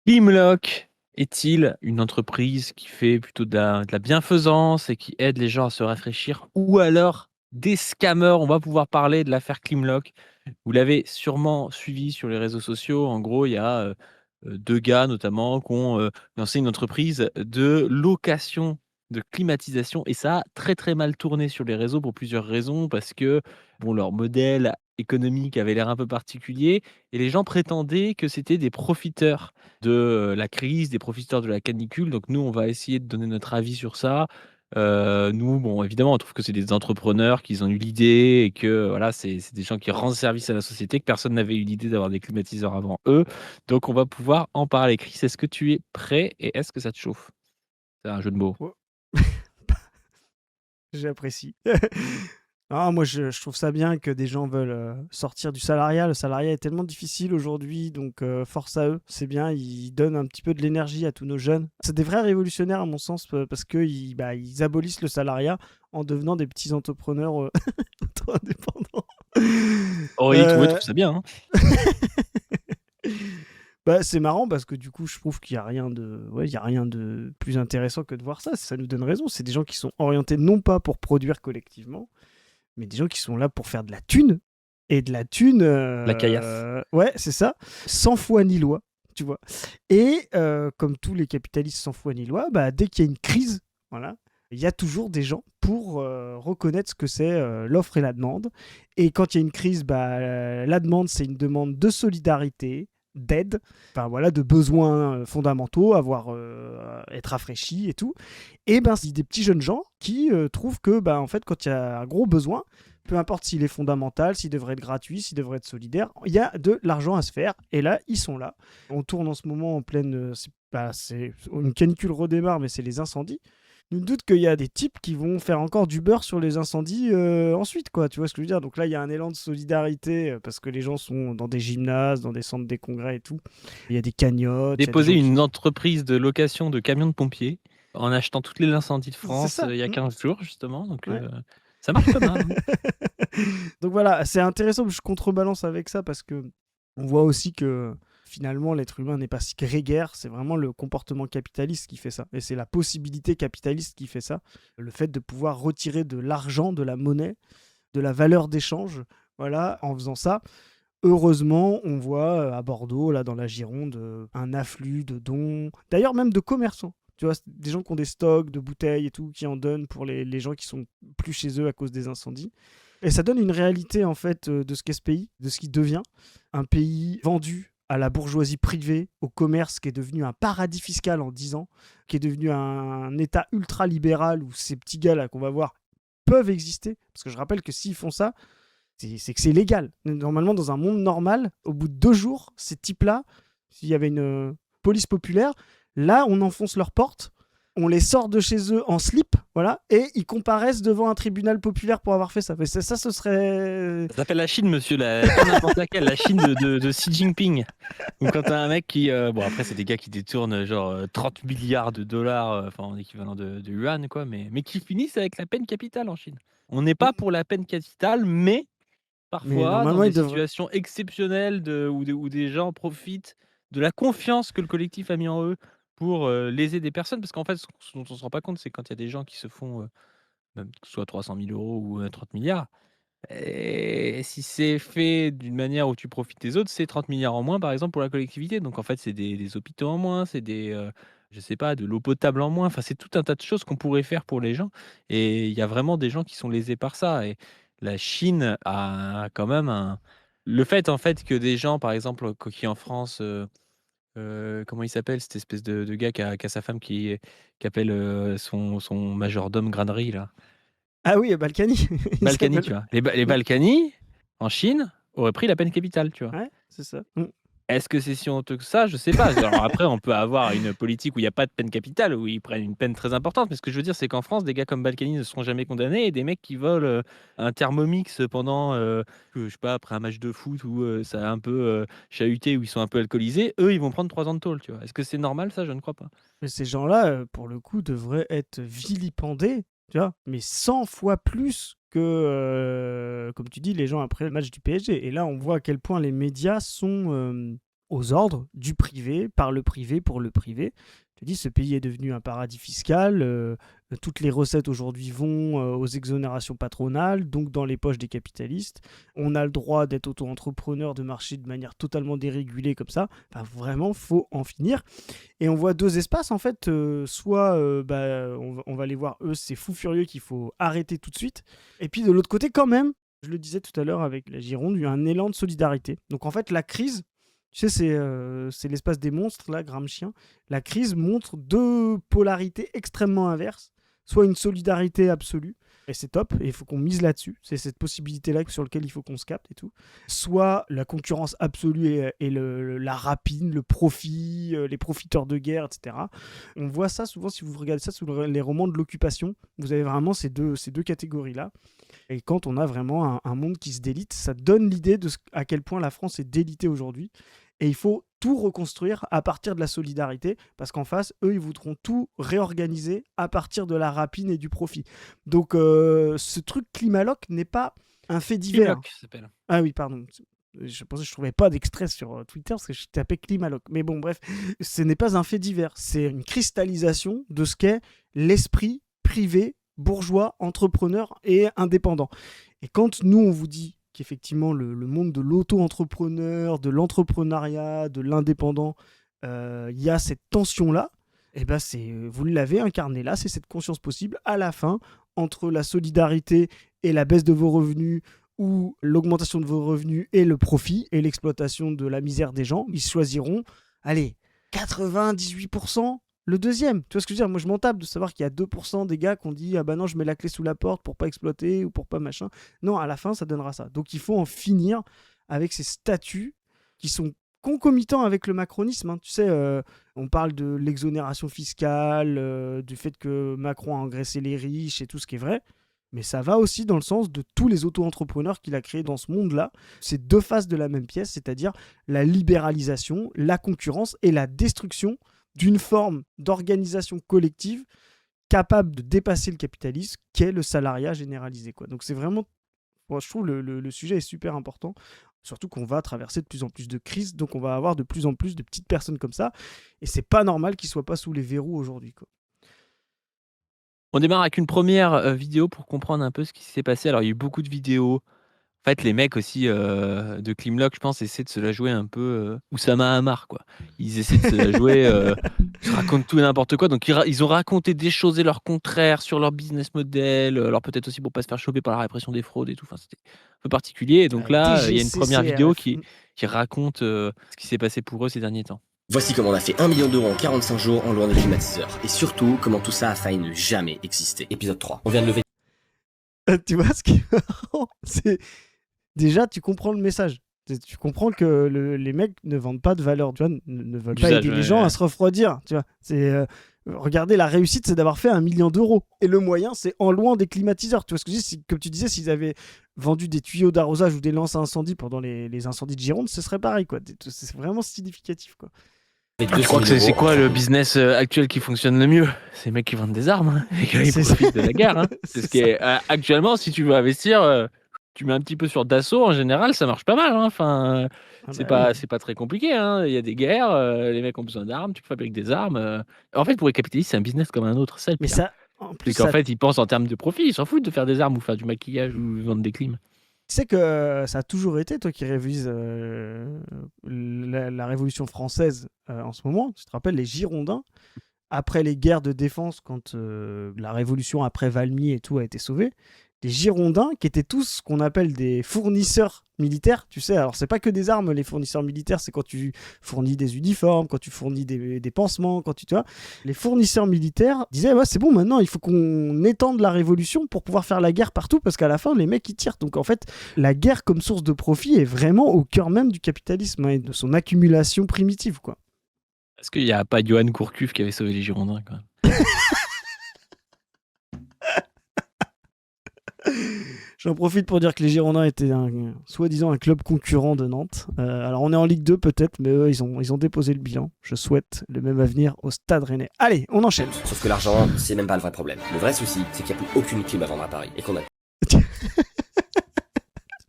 Imlock est-il une entreprise qui fait plutôt de la bienfaisance et qui aide les gens à se rafraîchir ou alors des scammers? On va pouvoir parler de l'affaire Climlock. Vous l'avez sûrement suivi sur les réseaux sociaux. En gros, il y a, 2 gars notamment qui ont, lancé une entreprise de location de climatisation et ça a très, très mal tourné sur les réseaux pour plusieurs raisons. Parce que, bon, leur modèle économique avait l'air un peu particulier et les gens prétendaient que c'était des profiteurs de, la crise, des profiteurs de la canicule. Donc nous, on va essayer de donner notre avis sur ça. Nous, bon, évidemment, on trouve que c'est des entrepreneurs, qu'ils ont eu l'idée et que, voilà, c'est des gens qui rendent service à la société, que personne n'avait eu l'idée d'avoir des climatiseurs avant eux. Donc on va pouvoir en parler. Chris, est-ce que tu es prêt et est-ce que ça te chauffe? C'est un jeu de mots. Ouais. J'apprécie. Ah, moi, je trouve ça bien que des gens veulent sortir du salariat. Le salariat est tellement difficile aujourd'hui, donc force à eux. C'est bien, ils donnent un petit peu de l'énergie à tous nos jeunes. C'est des vrais révolutionnaires, à mon sens, parce qu'ils ils abolissent le salariat en devenant des petits entrepreneurs auto-indépendants. Aurélie Trouvé Euh, trouve ça bien, hein. Bah, c'est marrant parce que du coup, je trouve qu'il y a rien de, ouais, il y a rien de plus intéressant que de voir ça. Ça nous donne raison. C'est des gens qui sont orientés non pas pour produire collectivement, mais des gens qui sont là pour faire de la thune. Et de la thune, La caillasse. ouais, c'est ça, sans foi ni loi, tu vois. Et comme tous les capitalistes sans foi ni loi, bah, dès qu'il y a une crise, voilà, il y a toujours des gens pour reconnaître ce que c'est l'offre et la demande. Et quand il y a une crise, bah, la demande, c'est une demande de solidarité, d'aide, enfin voilà, de besoins fondamentaux, être rafraîchi et tout. Et ben, c'est des petits jeunes gens qui trouvent que, bah, en fait, quand il y a un gros besoin, peu importe s'il est fondamental, s'il devrait être gratuit, s'il devrait être solidaire, il y a de l'argent à se faire. Et là, ils sont là. On tourne en ce moment en pleine. C'est une canicule redémarre, mais c'est les incendies. Je me doute qu'il y a des types qui vont faire encore du beurre sur les incendies ensuite, quoi. Tu vois ce que je veux dire? Donc là, il y a un élan de solidarité parce que les gens sont dans des gymnases, dans des centres des congrès et tout. Il y a des cagnottes, il y a des Déposer gens une qui. entreprise de location de camions de pompiers en achetant toutes les incendies de C'est France, ça. il y a 15 jours justement, donc Ouais. ça marche pas mal, hein. Donc voilà, c'est intéressant que je contrebalance avec ça parce que on voit aussi que finalement l'être humain n'est pas si grégaire, c'est vraiment le comportement capitaliste qui fait ça. Et c'est la possibilité capitaliste qui fait ça. Le fait de pouvoir retirer de l'argent, de la monnaie, de la valeur d'échange, voilà, en faisant ça. Heureusement, on voit à Bordeaux, là dans la Gironde, un afflux de dons, d'ailleurs même de commerçants. Tu vois, des gens qui ont des stocks de bouteilles et tout, qui en donnent pour les gens qui sont plus chez eux à cause des incendies. Et ça donne une réalité en fait de ce qu'est ce pays, de ce qui devient un pays vendu à la bourgeoisie privée, au commerce qui est devenu un paradis fiscal en 10 ans, qui est devenu un État ultra-libéral où ces petits gars là qu'on va voir peuvent exister. Parce que je rappelle que s'ils font ça, c'est que c'est légal. Normalement, dans un monde normal, au bout de 2 jours, ces types-là, s'il y avait une police populaire, là, on enfonce leurs portes, on les sort de chez eux en slip, voilà, et ils comparaissent devant un tribunal populaire pour avoir fait ça. Mais ça, ce serait. Ça s'appelle la Chine, monsieur, pas n'importe laquelle, la Chine de Xi Jinping. Donc quand t'as un mec qui, bon après c'est des gars qui détournent genre 30 milliards de dollars, enfin en équivalent de yuan quoi, mais qui finissent avec la peine capitale en Chine. On n'est pas pour la peine capitale, mais Mais parfois dans normalement, ils des devraient. situations exceptionnelles où des gens profitent de la confiance que le collectif a mis en eux pour léser des personnes. Parce qu'en fait, ce dont on se rend pas compte, c'est quand il y a des gens qui se font, même que ce soit 300 000 euros ou 30 milliards. Et si c'est fait d'une manière où tu profites des autres, c'est 30 milliards en moins, par exemple, pour la collectivité. Donc en fait, c'est des hôpitaux en moins, c'est je sais pas, de l'eau potable en moins. Enfin, c'est tout un tas de choses qu'on pourrait faire pour les gens. Et il y a vraiment des gens qui sont lésés par ça. Et la Chine a quand même un. Le fait, en fait, que des gens, par exemple, qui en France, comment il s'appelle, cette espèce de gars qui a sa femme qui appelle son majordome Granerie, là. Ah oui, Balkany, il Balkany, s'appelle. tu vois? Les Balkany, en Chine, auraient pris la peine capitale, tu vois? Ouais, c'est ça. Est-ce que c'est si honteux que ça? Je sais pas. Alors après, on peut avoir une politique où il y a pas de peine capitale, où ils prennent une peine très importante. Mais ce que je veux dire, c'est qu'en France, des gars comme Balkany ne seront jamais condamnés et des mecs qui volent, un Thermomix pendant, je sais pas, après un match de foot où, ça a un peu, chahuté, où ils sont un peu alcoolisés, eux, ils vont prendre 3 ans de tôle, tu vois? Est-ce que c'est normal ça? Je ne crois pas. Mais ces gens-là, pour le coup, devraient être vilipendés, tu vois, mais 100 fois plus que, comme tu dis, les gens après le match du PSG. Et là, on voit à quel point les médias sont aux ordres du privé, par le privé, pour le privé. Je te dis, ce pays est devenu un paradis fiscal. Toutes les recettes aujourd'hui vont aux exonérations patronales, donc dans les poches des capitalistes. On a le droit d'être auto-entrepreneur, de marcher de manière totalement dérégulée comme ça. Enfin, vraiment, faut en finir. Et on voit deux espaces, en fait. Soit on va les voir, eux, c'est fou furieux qu'il faut arrêter tout de suite. Et puis de l'autre côté, quand même, je le disais tout à l'heure avec la Gironde, il y a un élan de solidarité. Donc en fait, la crise, tu sais, c'est l'espace des monstres, là, Gramscien. La crise montre deux polarités extrêmement inverses. Soit une solidarité absolue, et c'est top, et il faut qu'on mise là-dessus. C'est cette possibilité-là sur laquelle il faut qu'on se capte et tout. Soit la concurrence absolue et la rapine, le profit, les profiteurs de guerre, etc. On voit ça souvent, si vous regardez ça sous les romans de l'occupation, vous avez vraiment ces deux catégories-là. Et quand on a vraiment un monde qui se délite, ça donne l'idée de à quel point la France est délitée aujourd'hui. Et il faut tout reconstruire à partir de la solidarité, parce qu'en face, eux, ils voudront tout réorganiser à partir de la rapine et du profit. Donc, ce truc Climaloc n'est pas un fait divers. Climaloc, ça s'appelle. Ah oui, pardon. Je pensais que je trouvais pas d'extrait sur Twitter parce que je tapais Climaloc. Mais bon, bref, ce n'est pas un fait divers. C'est une cristallisation de ce qu'est l'esprit privé, bourgeois, entrepreneur et indépendant. Et quand nous, on vous dit qu'effectivement, le monde de l'auto-entrepreneur, de l'entrepreneuriat, de l'indépendant, il y a cette tension-là, et ben vous l'avez incarné là, c'est cette conscience possible à la fin entre la solidarité et la baisse de vos revenus ou l'augmentation de vos revenus et le profit et l'exploitation de la misère des gens. Ils choisiront, allez, 98%. Le deuxième, tu vois ce que je veux dire? Moi, je m'en tape de savoir qu'il y a 2% des gars qui ont dit « Ah bah non, je mets la clé sous la porte pour pas exploiter ou pour pas machin. » Non, à la fin, ça donnera ça. Donc, il faut en finir avec ces statuts qui sont concomitants avec le macronisme. Hein. Tu sais, on parle de l'exonération fiscale, du fait que Macron a engraissé les riches et tout ce qui est vrai. Mais ça va aussi dans le sens de tous les auto-entrepreneurs qu'il a créés dans ce monde-là. C'est deux faces de la même pièce, c'est-à-dire la libéralisation, la concurrence et la destruction d'une forme d'organisation collective capable de dépasser le capitalisme, qu'est le salariat généralisé. Quoi. Donc c'est vraiment, moi, je trouve le sujet est super important, surtout qu'on va traverser de plus en plus de crises, donc on va avoir de plus en plus de petites personnes comme ça, et c'est pas normal qu'ils soient pas sous les verrous aujourd'hui. Quoi. On démarre avec une première vidéo pour comprendre un peu ce qui s'est passé. Alors, il y a eu beaucoup de vidéos. En fait, les mecs aussi de Climlock, je pense, essaient de se la jouer un peu Oussama Hamar, quoi. Ils essaient de se la jouer, ils racontent tout et n'importe quoi. Donc, ils ont raconté des choses et leur contraire sur leur business model. Alors, peut-être aussi pour pas se faire choper par la répression des fraudes et tout. Enfin, c'était un peu particulier. Et donc là, il y a une première vidéo qui raconte ce qui s'est passé pour eux ces derniers temps. Voici comment on a fait 1 million d'euros en 45 jours en louant des climatiseurs. Et surtout, comment tout ça a failli ne jamais exister. Épisode 3. On vient de lever... Tu vois ce qui est marrant, c'est... Déjà, tu comprends le message. Tu comprends que les mecs ne vendent pas de valeur, tu vois, ne veulent pas aider les gens à se refroidir. Tu vois. Regardez, la réussite, c'est d'avoir fait 1 million d'euros. Et le moyen, c'est en louant des climatiseurs. Tu vois ce que je dis? Comme tu disais, s'ils avaient vendu des tuyaux d'arrosage ou des lances à incendie pendant les incendies de Gironde, ce serait pareil. Quoi. C'est vraiment significatif. Quoi. Je crois que c'est quoi le business actuel qui fonctionne le mieux? C'est les mecs qui vendent des armes et qui profitent de la guerre. Hein. C'est ce qui est actuellement, si tu veux investir... tu mets un petit peu sur Dassault, en général, ça marche pas mal. Hein. Enfin, c'est pas très compliqué. Hein. Il y a des guerres, les mecs ont besoin d'armes, tu fabriques des armes. En fait, pour les capitalistes, c'est un business comme un autre. Ça, mais ça, en plus, c'est qu'en fait, ils pensent en termes de profit. Ils s'en foutent de faire des armes ou faire du maquillage ou vendre des clims. Tu sais que ça a toujours été, toi qui révises la Révolution française en ce moment, tu te rappelles les Girondins, après les guerres de défense, quand la Révolution après Valmy et tout a été sauvée, les Girondins, qui étaient tous ce qu'on appelle des fournisseurs militaires, tu sais, alors c'est pas que des armes, les fournisseurs militaires, c'est quand tu fournis des uniformes, quand tu fournis des pansements, quand tu vois. Les fournisseurs militaires disaient, ouais, c'est bon, maintenant, il faut qu'on étende la révolution pour pouvoir faire la guerre partout, parce qu'à la fin, les mecs, ils tirent. Donc en fait, la guerre comme source de profit est vraiment au cœur même du capitalisme, hein, et de son accumulation primitive, quoi. Est-ce qu'il n'y a pas Johan Gourcuff qui avait sauvé les Girondins, quand même? J'en profite pour dire que les Girondins étaient soi-disant un club concurrent de Nantes. Alors on est en Ligue 2 peut-être, mais eux ils ont déposé le bilan. Je souhaite le même avenir au Stade Rennais. Allez, on enchaîne. Sauf que l'argent, c'est même pas le vrai problème. Le vrai souci, c'est qu'il n'y a plus aucune clim à vendre à Paris et qu'on a...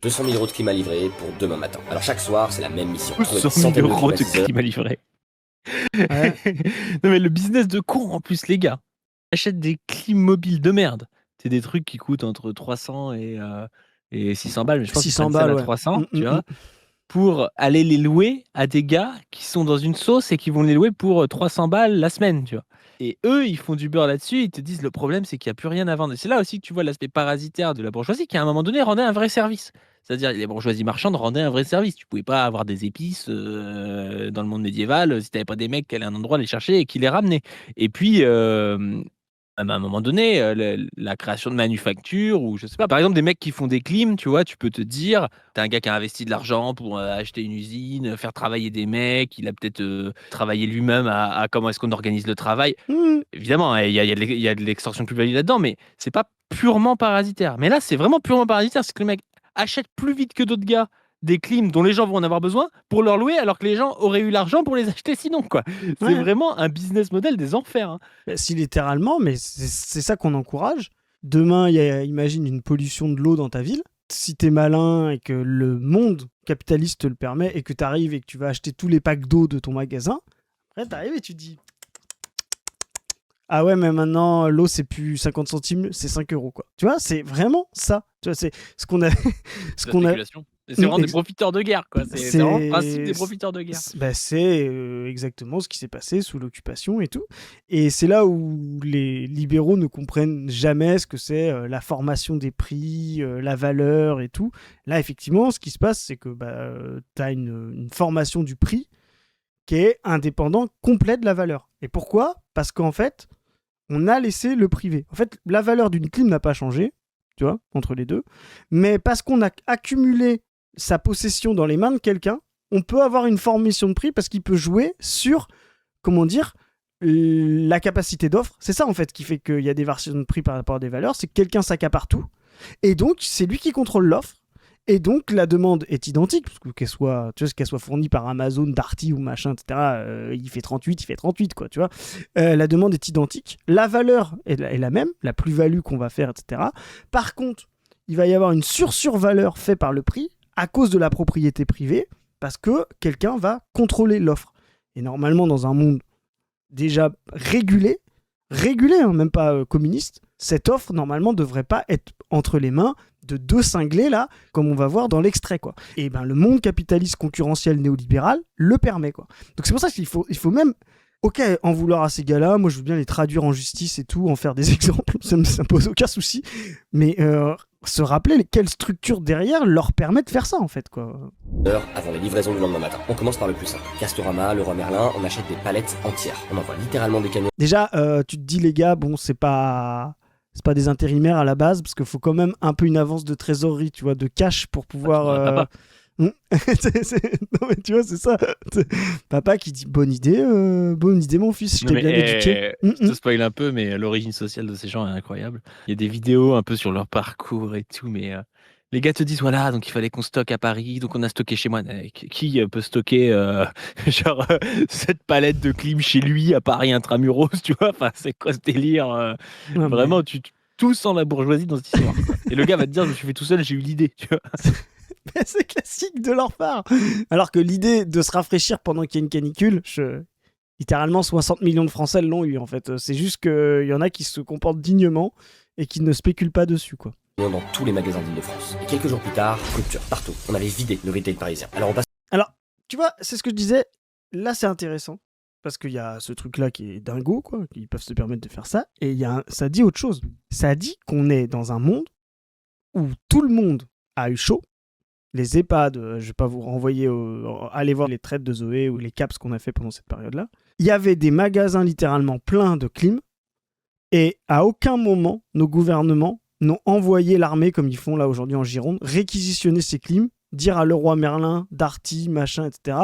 200 000 € de clim à livrer pour demain matin. Alors chaque soir, c'est la même mission. Trouver 100 des 000 centaines de euros de climatiseurs. clim à livrer. Ouais. Non mais le business de con en plus les gars. Achète des clims mobiles de merde. C'est des trucs qui coûtent entre 300 et 600 balles, mais je pense qu'ils 600 prennent celle balles, à ouais. 300, tu vois, pour aller les louer à des gars qui sont dans une sauce et qui vont les louer pour 300 balles la semaine, tu vois. Et eux, ils font du beurre là-dessus, ils te disent le problème c'est qu'il n'y a plus rien à vendre. Et c'est là aussi que tu vois l'aspect parasitaire de la bourgeoisie qui à un moment donné rendait un vrai service. C'est-à-dire les bourgeoisies marchandes rendaient un vrai service. Tu pouvais pas avoir des épices dans le monde médiéval si tu n'avais pas des mecs qui allaient à un endroit les chercher et qui les ramenaient. Et puis, à un moment donné, la création de manufactures ou je sais pas, par exemple des mecs qui font des clims, tu vois, tu peux te dire, tu as un gars qui a investi de l'argent pour acheter une usine, faire travailler des mecs, il a peut-être travaillé lui-même à comment est-ce qu'on organise le travail. Évidemment, hein, il y a de l'extorsion de plus-value là-dedans, mais c'est pas purement parasitaire. Mais là, c'est vraiment purement parasitaire, c'est que le mec achète plus vite que d'autres gars des clims dont les gens vont en avoir besoin pour leur louer alors que les gens auraient eu l'argent pour les acheter sinon, quoi. C'est Ouais. vraiment un business model des enfers, hein. Si littéralement, mais c'est ça qu'on encourage. Demain, imagine une pollution de l'eau dans ta ville. Si t'es malin et que le monde capitaliste te le permet et que t'arrives et que tu vas acheter tous les packs d'eau de ton magasin, après t'arrives et tu te dis ah ouais, mais maintenant l'eau c'est plus 50 centimes, c'est 5 euros quoi. Tu vois, c'est vraiment ça. Tu vois, c'est ce qu'on a. ce La qu'on a. spéculation. Et c'est vraiment des profiteurs de guerre, quoi. C'est vraiment le principe des profiteurs de guerre. C'est exactement ce qui s'est passé sous l'occupation et tout. Et c'est là où les libéraux ne comprennent jamais ce que c'est la formation des prix, la valeur et tout. Là, effectivement, ce qui se passe, c'est que tu as une formation du prix qui est indépendant complet de la valeur. Et pourquoi ? Parce qu'en fait, on a laissé le privé. En fait, la valeur d'une clim n'a pas changé, tu vois, entre les deux. Mais parce qu'on a accumulé sa possession dans les mains de quelqu'un, on peut avoir une formation de prix parce qu'il peut jouer sur, comment dire, la capacité d'offre. C'est ça en fait qui fait qu'il y a des variations de prix par rapport à des valeurs, c'est que quelqu'un s'accapare tout, et donc c'est lui qui contrôle l'offre, et donc la demande est identique, parce que qu'elle soit fournie par Amazon, Darty ou machin, etc., il fait 38, quoi, tu vois. La demande est identique, la valeur est la même, la plus-value qu'on va faire, etc. Par contre, il va y avoir une survaleur faite par le prix, à cause de la propriété privée, parce que quelqu'un va contrôler l'offre. Et normalement, dans un monde déjà régulé, hein, même pas communiste, cette offre, normalement, devrait pas être entre les mains de deux cinglés, là, comme on va voir dans l'extrait, quoi. Et le monde capitaliste concurrentiel néolibéral le permet, quoi. Donc c'est pour ça qu'il faut même... Ok, en vouloir à ces gars-là, moi je veux bien les traduire en justice et tout, en faire des exemples, ça me pose aucun souci. Mais se rappeler quelle structure derrière leur permet de faire ça en fait, quoi. Avant les livraisons du lendemain matin. On commence par le plus simple. Castorama, Leroy Merlin, on achète des palettes entières. On envoie littéralement des camions. Déjà, tu te dis les gars, bon c'est pas des intérimaires à la base, parce qu'il faut quand même un peu une avance de trésorerie, tu vois, de cash pour pouvoir... Non mais tu vois, c'est ça. Papa qui dit bonne idée mon fils, je t'ai bien éduqué. Je te spoil un peu, mais l'origine sociale de ces gens est incroyable. Il y a des vidéos un peu sur leur parcours et tout, mais les gars te disent voilà, donc il fallait qu'on stocke à Paris, donc on a stocké chez moi. Qui peut stocker genre cette palette de clim chez lui à Paris intramuros, tu vois? Enfin, c'est quoi ce délire Vraiment, tout sent la bourgeoisie dans cette histoire, quoi. Et le gars va te dire je me suis fait tout seul, j'ai eu l'idée, tu vois. Mais c'est classique de leur part. Alors que l'idée de se rafraîchir pendant qu'il y a une canicule, littéralement 60 millions de Français l'ont eu en fait. C'est juste qu'il y en a qui se comportent dignement et qui ne spéculent pas dessus, quoi. Dans tous les magasins d'Île-de-France. Et quelques jours plus tard, rupture partout. On avait vidé le retail parisien. Alors, tu vois, c'est ce que je disais. Là, c'est intéressant. Parce qu'il y a ce truc-là qui est dingo, quoi. Ils peuvent se permettre de faire ça. Et ça dit autre chose. Ça dit qu'on est dans un monde où tout le monde a eu chaud. Les EHPAD, je ne vais pas vous renvoyer allez voir les traites de Zoé ou les caps qu'on a fait pendant cette période-là. Il y avait des magasins littéralement pleins de clim, et à aucun moment, nos gouvernements n'ont envoyé l'armée, comme ils font là aujourd'hui en Gironde, réquisitionner ces clims, dire à Leroy Merlin, Darty, machin, etc.,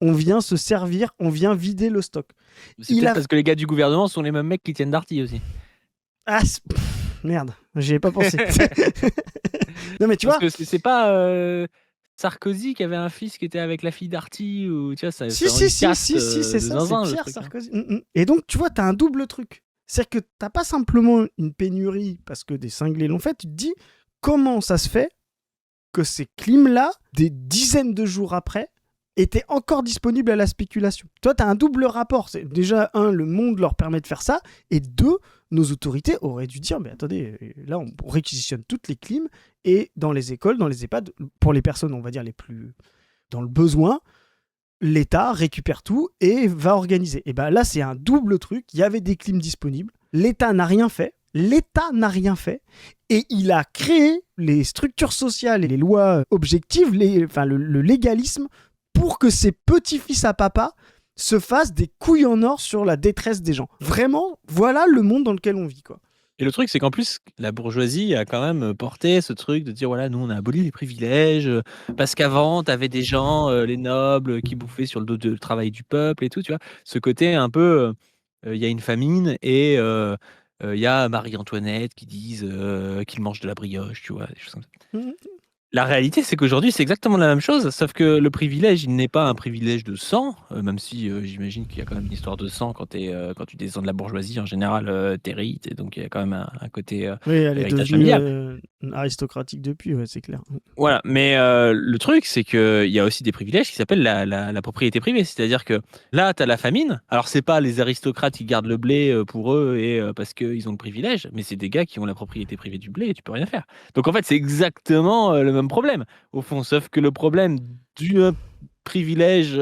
on vient se servir, on vient vider le stock. C'est peut-être parce que les gars du gouvernement sont les mêmes mecs qui tiennent Darty aussi. Ah, merde, j'y ai pas pensé. Non mais tu vois, parce que c'est pas Sarkozy qui avait un fils qui était avec la fille d'Arty ou tu vois ça. Si, c'est ça, c'est Pierre Sarkozy. Et donc tu vois, t'as un double truc. C'est-à-dire que t'as pas simplement une pénurie parce que des cinglés l'ont fait. Tu te dis comment ça se fait que ces clims-là, des dizaines de jours après, étaient encore disponibles à la spéculation. Toi, tu as un double rapport. C'est déjà, un, le monde leur permet de faire ça, et deux, nos autorités auraient dû dire, mais attendez, là, on réquisitionne toutes les clims, et dans les écoles, dans les EHPAD, pour les personnes, on va dire, les plus dans le besoin, l'État récupère tout et va organiser. Et bien là, c'est un double truc. Il y avait des clims disponibles. L'État n'a rien fait. Et il a créé les structures sociales et les lois objectives, le légalisme, pour que ces petits-fils à papa se fassent des couilles en or sur la détresse des gens. Vraiment, voilà le monde dans lequel on vit, quoi. Et le truc, c'est qu'en plus, la bourgeoisie a quand même porté ce truc de dire, voilà, nous, on a aboli les privilèges, parce qu'avant, t'avais des gens, les nobles, qui bouffaient sur le dos du travail du peuple et tout, tu vois. Ce côté un peu, il y a une famine et il y a Marie-Antoinette qui disent qu'ils mangent de la brioche, tu vois, des choses comme ça. La réalité, c'est qu'aujourd'hui, c'est exactement la même chose, sauf que le privilège, il n'est pas un privilège de sang, même si j'imagine qu'il y a quand même une histoire de sang quand tu descends de la bourgeoisie, en général, t'hérites, et donc il y a quand même un côté Oui, elle est héritage devenue familial. aristocratique depuis, ouais, c'est clair. Voilà, mais le truc, c'est qu'il y a aussi des privilèges qui s'appellent la propriété privée, c'est-à-dire que là, tu as la famine, alors c'est pas les aristocrates qui gardent le blé pour eux et parce qu'ils ont le privilège, mais c'est des gars qui ont la propriété privée du blé et tu peux rien faire. Donc en fait, c'est exactement le même problème, au fond, sauf que le problème du privilège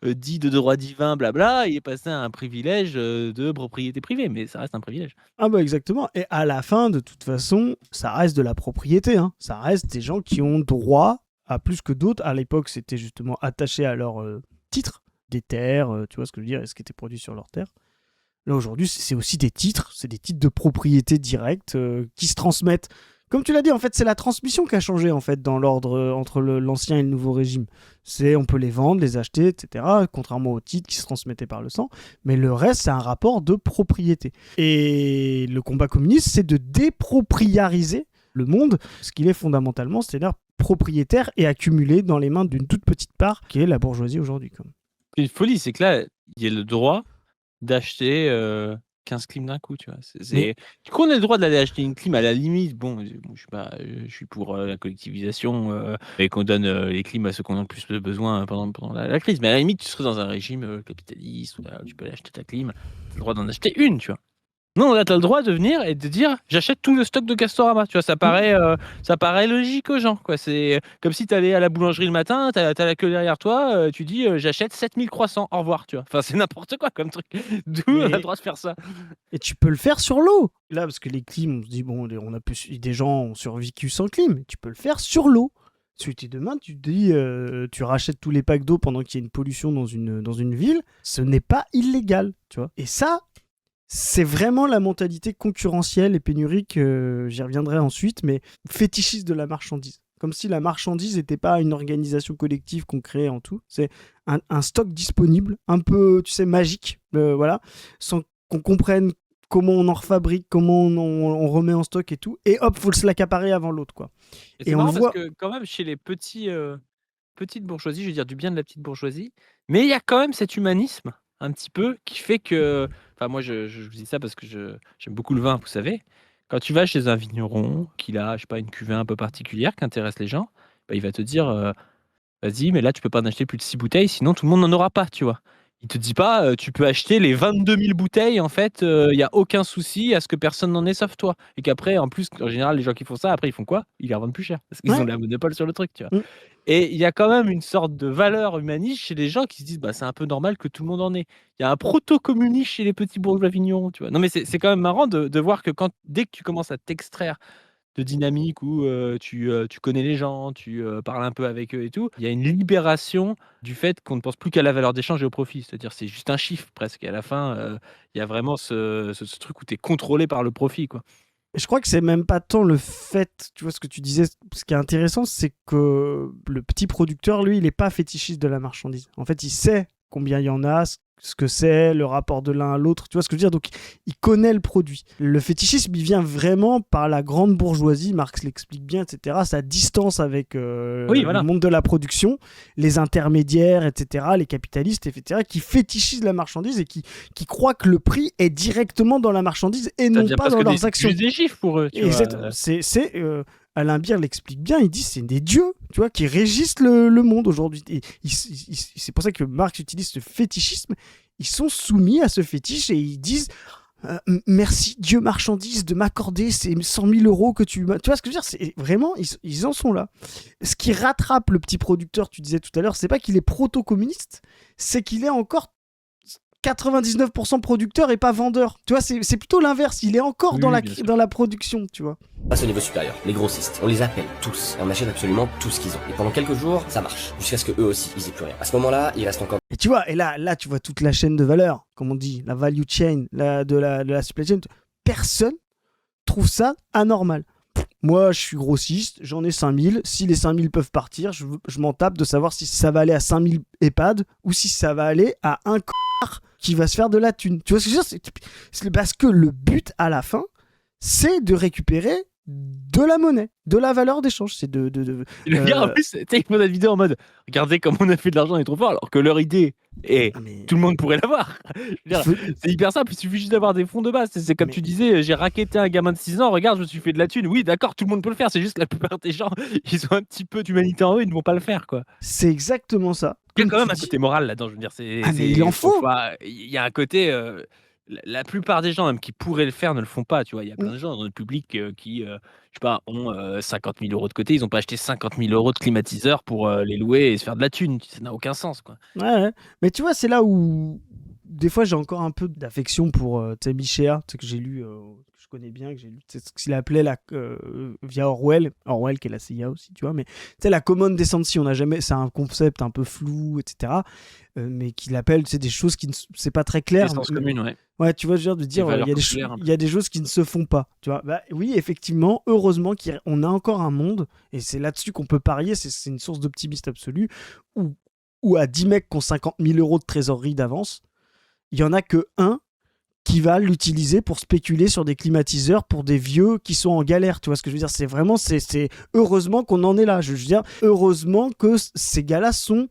dit de droit divin, blabla, il est passé à un privilège de propriété privée, mais ça reste un privilège. Ah bah exactement. Et à la fin, de toute façon, ça reste de la propriété. Hein. Ça reste des gens qui ont droit à plus que d'autres. À l'époque, c'était justement attaché à leur titre, des terres, tu vois ce que je veux dire, et ce qui était produit sur leurs terres. Là, aujourd'hui, c'est aussi des titres. C'est des titres de propriété directe qui se transmettent. Comme tu l'as dit, en fait, c'est la transmission qui a changé en fait dans l'ordre entre l'ancien et le nouveau régime. On peut les vendre, les acheter, etc. Contrairement aux titres qui se transmettaient par le sang. Mais le reste, c'est un rapport de propriété. Et le combat communiste, c'est de dépropriariser le monde, ce qu'il est fondamentalement, c'est-à-dire propriétaire et accumulé dans les mains d'une toute petite part, qui est la bourgeoisie aujourd'hui. Une folie, c'est que là, il y a le droit d'acheter 15 clims d'un coup, tu vois. Du coup, on a le droit d'aller acheter une clim à la limite. Bon, je suis pour la collectivisation et qu'on donne les clims à ceux qui en ont le plus besoin pendant la crise. Mais à la limite, tu serais dans un régime capitaliste où tu peux aller acheter ta clim, tu as le droit d'en acheter une, tu vois. Non, là, tu as le droit de venir et de dire j'achète tout le stock de Castorama. Tu vois, ça paraît logique aux gens, quoi. C'est comme si tu allais à la boulangerie le matin, tu as la queue derrière toi, tu dis j'achète 7000 croissants, au revoir, tu vois. Enfin, c'est n'importe quoi comme truc. D'où on a le droit de faire ça. Et tu peux le faire sur l'eau. Là, parce que les clims, on se dit, bon, des gens ont survécu sans clim. Tu peux le faire sur l'eau. Suite et demain, tu te dis, tu rachètes tous les packs d'eau pendant qu'il y a une pollution dans une ville. Ce n'est pas illégal, tu vois. Et ça, c'est vraiment la mentalité concurrentielle et pénurique, j'y reviendrai ensuite, mais fétichiste de la marchandise. Comme si la marchandise n'était pas une organisation collective qu'on créait en tout. C'est un stock disponible, un peu, tu sais, magique, voilà, sans qu'on comprenne comment on en refabrique, comment on remet en stock et tout. Et hop, faut se l'accaparer avant l'autre, quoi. Et c'est marrant parce que quand même, chez les petites bourgeoisies, je veux dire du bien de la petite bourgeoisie, mais il y a quand même cet humanisme un petit peu qui fait que, enfin moi je vous dis ça parce que j'aime beaucoup le vin, vous savez. Quand tu vas chez un vigneron, qu'il a, je sais pas, une cuvée un peu particulière qui intéresse les gens, bah, il va te dire vas-y, mais là tu peux pas en acheter plus de 6 bouteilles, sinon tout le monde n'en aura pas, tu vois. Il te dit pas tu peux acheter les 22 000 bouteilles, en fait, il y a aucun souci à ce que personne n'en ait sauf toi. Et qu'après, en plus, en général, les gens qui font ça, après, ils font quoi? Ils les revendent plus cher parce qu'ils ont la monopole sur le truc, tu vois. Et il y a quand même une sorte de valeur humaniste chez les gens qui se disent bah c'est un peu normal que tout le monde en ait. Il y a un proto-communisme chez les petits bourgeois vignerons, tu vois. Non mais c'est quand même marrant de voir que dès que tu commences à t'extraire de dynamique où tu connais les gens, tu parles un peu avec eux et tout, il y a une libération du fait qu'on ne pense plus qu'à la valeur d'échange et au profit. C'est-à-dire c'est juste un chiffre presque. Et à la fin, il y a vraiment ce truc où tu es contrôlé par le profit, quoi. Je crois que c'est même pas tant le fait, tu vois ce que tu disais, ce qui est intéressant, c'est que le petit producteur, lui, il n'est pas fétichiste de la marchandise. En fait, il sait combien il y en a, ce que c'est, le rapport de l'un à l'autre, tu vois ce que je veux dire? Donc, il connaît le produit. Le fétichisme, il vient vraiment par la grande bourgeoisie, Marx l'explique bien, etc., sa distance avec le monde de la production, les intermédiaires, etc., les capitalistes, etc., qui fétichisent la marchandise et qui croient que le prix est directement dans la marchandise et non pas dans leurs actions. C'est des chiffres pour eux, tu vois. C'est Alain Beer l'explique bien, il dit c'est des dieux, tu vois, qui régissent le monde aujourd'hui. Et c'est pour ça que Marx utilise ce fétichisme. Ils sont soumis à ce fétiche et ils disent merci Dieu marchandise de m'accorder ces 100 000 euros que tu vois ce que je veux dire, c'est vraiment ils en sont là. Ce qui rattrape le petit producteur, tu disais tout à l'heure, c'est pas qu'il est proto-communiste, c'est qu'il est encore 99% producteur et pas vendeur. Tu vois, c'est plutôt l'inverse. Il est encore Oui, bien sûr. dans la production, tu vois. Passe au niveau supérieur, les grossistes. On les appelle tous et on achète absolument tout ce qu'ils ont. Et pendant quelques jours, ça marche. Jusqu'à ce que eux aussi, ils aient plus rien. À ce moment-là, il reste encore Et tu vois, et là, tu vois toute la chaîne de valeur, comme on dit, la value chain de la supply chain. Personne trouve ça anormal. Moi, je suis grossiste, j'en ai 5000. Si les 5000 peuvent partir, je m'en tape de savoir si ça va aller à 5000 EHPAD ou si ça va aller à un qui va se faire de la thune. Tu vois ce que je veux dire, c'est parce que le but, à la fin, c'est de récupérer de la monnaie, de la valeur d'échange. C'est Et le gars, en plus, tu sais, ils font la vidéo en mode regardez comme on a fait de l'argent, on est trop fort, alors que leur idée, et mais- tout le monde pourrait l'avoir. Je veux dire, c'est hyper simple, il suffit juste d'avoir des fonds de base. C'est comme Mais- tu disais, j'ai racketté un gamin de 6 ans, regarde, je me suis fait de la thune. Oui, d'accord, tout le monde peut le faire, c'est juste que la plupart des gens, ils ont un petit peu d'humanité en eux, ils ne vont pas le faire, quoi. C'est exactement ça. Il y a Comme quand même tu un dis. côté moral là-dedans, je veux dire. Mais il en faut. Il y a un côté. La plupart des gens, même qui pourraient le faire, ne le font pas. Tu vois, il y a plein de gens dans le public qui, je sais pas, ont 50 000 euros de côté. Ils n'ont pas acheté 50 000 euros de climatiseurs pour les louer et se faire de la thune. Ça n'a aucun sens, quoi. Ouais. Mais tu vois, c'est là où des fois j'ai encore un peu d'affection pour Michéa, que j'ai lu, que je connais bien, que j'ai lu, c'est ce qu'il appelait via Orwell qui est la CIA aussi, tu vois. Mais tu sais, la common decency, on n'a jamais, c'est un concept un peu flou, etc. Mais qu'il appelle, tu sais, des choses qui c'est pas très clair. L'essence commune, ouais. Ouais, tu vois, je veux dire, de dire, valeurs il populaires, un peu. y a des choses qui ne se font pas, tu vois. Bah, oui, effectivement, heureusement qu'on a encore un monde, et c'est là-dessus qu'on peut parier, c'est une source d'optimisme absolu, où à 10 mecs qui ont 50 000 euros de trésorerie d'avance, il y en a que un qui va l'utiliser pour spéculer sur des climatiseurs pour des vieux qui sont en galère, tu vois ce que je veux dire. C'est vraiment, c'est heureusement qu'on en est là, je veux dire, heureusement que ces gars-là sont...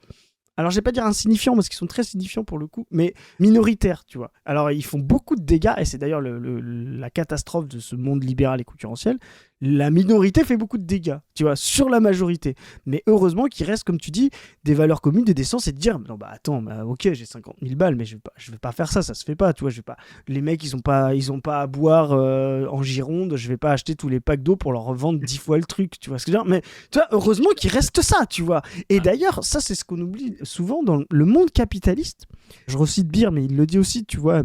Alors, je vais pas dire insignifiants, parce qu'ils sont très signifiants pour le coup, mais minoritaires, tu vois. Alors, ils font beaucoup de dégâts, et c'est d'ailleurs la catastrophe de ce monde libéral et concurrentiel. La minorité fait beaucoup de dégâts, tu vois, sur la majorité. Mais heureusement qu'il reste, comme tu dis, des valeurs communes, des décences, et de dire, non, bah attends, bah, ok, j'ai 50 000 balles, mais je vais pas faire ça se fait pas, tu vois, je vais pas... Les mecs, ils ont pas à boire en Gironde, je vais pas acheter tous les packs d'eau pour leur revendre 10 fois le truc, tu vois ce que je veux dire. Mais, tu vois, heureusement qu'il reste ça, tu vois. Et d'ailleurs, ça, c'est ce qu'on oublie souvent dans le monde capitaliste. Je recite Beer, mais il le dit aussi, tu vois.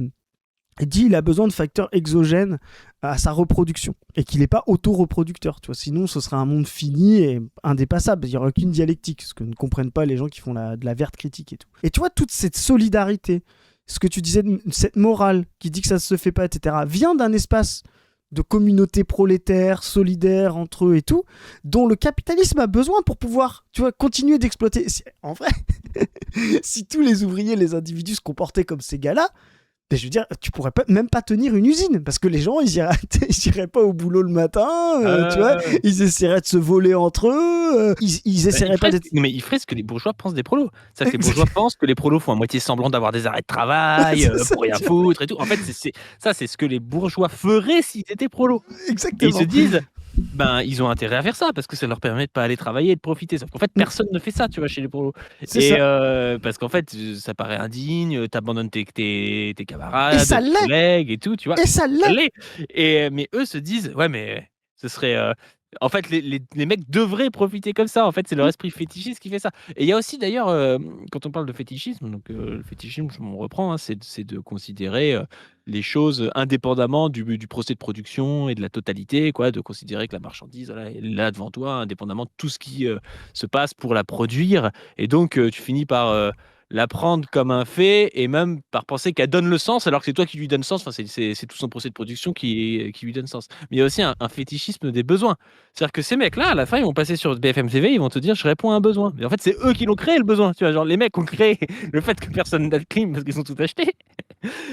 Il dit qu'il a besoin de facteurs exogènes à sa reproduction et qu'il n'est pas auto-reproducteur. Tu vois, sinon, ce serait un monde fini et indépassable. Il n'y aurait aucune dialectique, ce que ne comprennent pas les gens qui font de la verte critique et tout. Et tu vois, toute cette solidarité, ce que tu disais, cette morale qui dit que ça ne se fait pas, etc., vient d'un espace de communauté prolétaire, solidaire entre eux et tout, dont le capitalisme a besoin pour pouvoir, tu vois, continuer d'exploiter. En vrai, si tous les ouvriers, les individus se comportaient comme ces gars-là, ben, je veux dire, tu pourrais même pas tenir une usine, parce que les gens, ils iraient pas au boulot le matin, tu vois, ils essaieraient de se voler entre eux, ils essaieraient pas d'être... Non, mais ils feraient ce que les bourgeois pensent des prolos. C'est-à-dire que les bourgeois pensent que les prolos font à moitié semblant d'avoir des arrêts de travail, pour rien foutre et tout. En fait, c'est ce que les bourgeois feraient s'ils étaient prolos. Exactement. Et ils se disent, ben, ils ont intérêt à faire ça parce que ça leur permet de pas aller travailler et de profiter. Sauf qu'en fait, personne ne fait ça, tu vois, chez les prolos. Parce qu'en fait, ça paraît indigne, t'abandonnes tes camarades, tes collègues et tout, tu vois. Et ça l'est. Mais eux se disent, ouais, mais ce serait... En fait, les mecs devraient profiter comme ça. En fait, c'est leur esprit fétichiste qui fait ça. Et il y a aussi, d'ailleurs, quand on parle de fétichisme, donc le fétichisme, on reprend, hein, c'est de considérer les choses indépendamment du procès de production et de la totalité, quoi, de considérer que la marchandise, voilà, est là devant toi, indépendamment de tout ce qui se passe pour la produire. Et donc, tu finis par... la prendre comme un fait et même par penser qu'elle donne le sens alors que c'est toi qui lui donne sens. Enfin, c'est tout son procès de production qui lui donne sens. Mais il y a aussi un fétichisme des besoins. C'est-à-dire que ces mecs-là, à la fin, ils vont passer sur BFM TV, ils vont te dire je réponds à un besoin. Mais en fait, c'est eux qui l'ont créé le besoin. Tu vois, genre les mecs ont créé le fait que personne n'a de clim parce qu'ils ont tout acheté.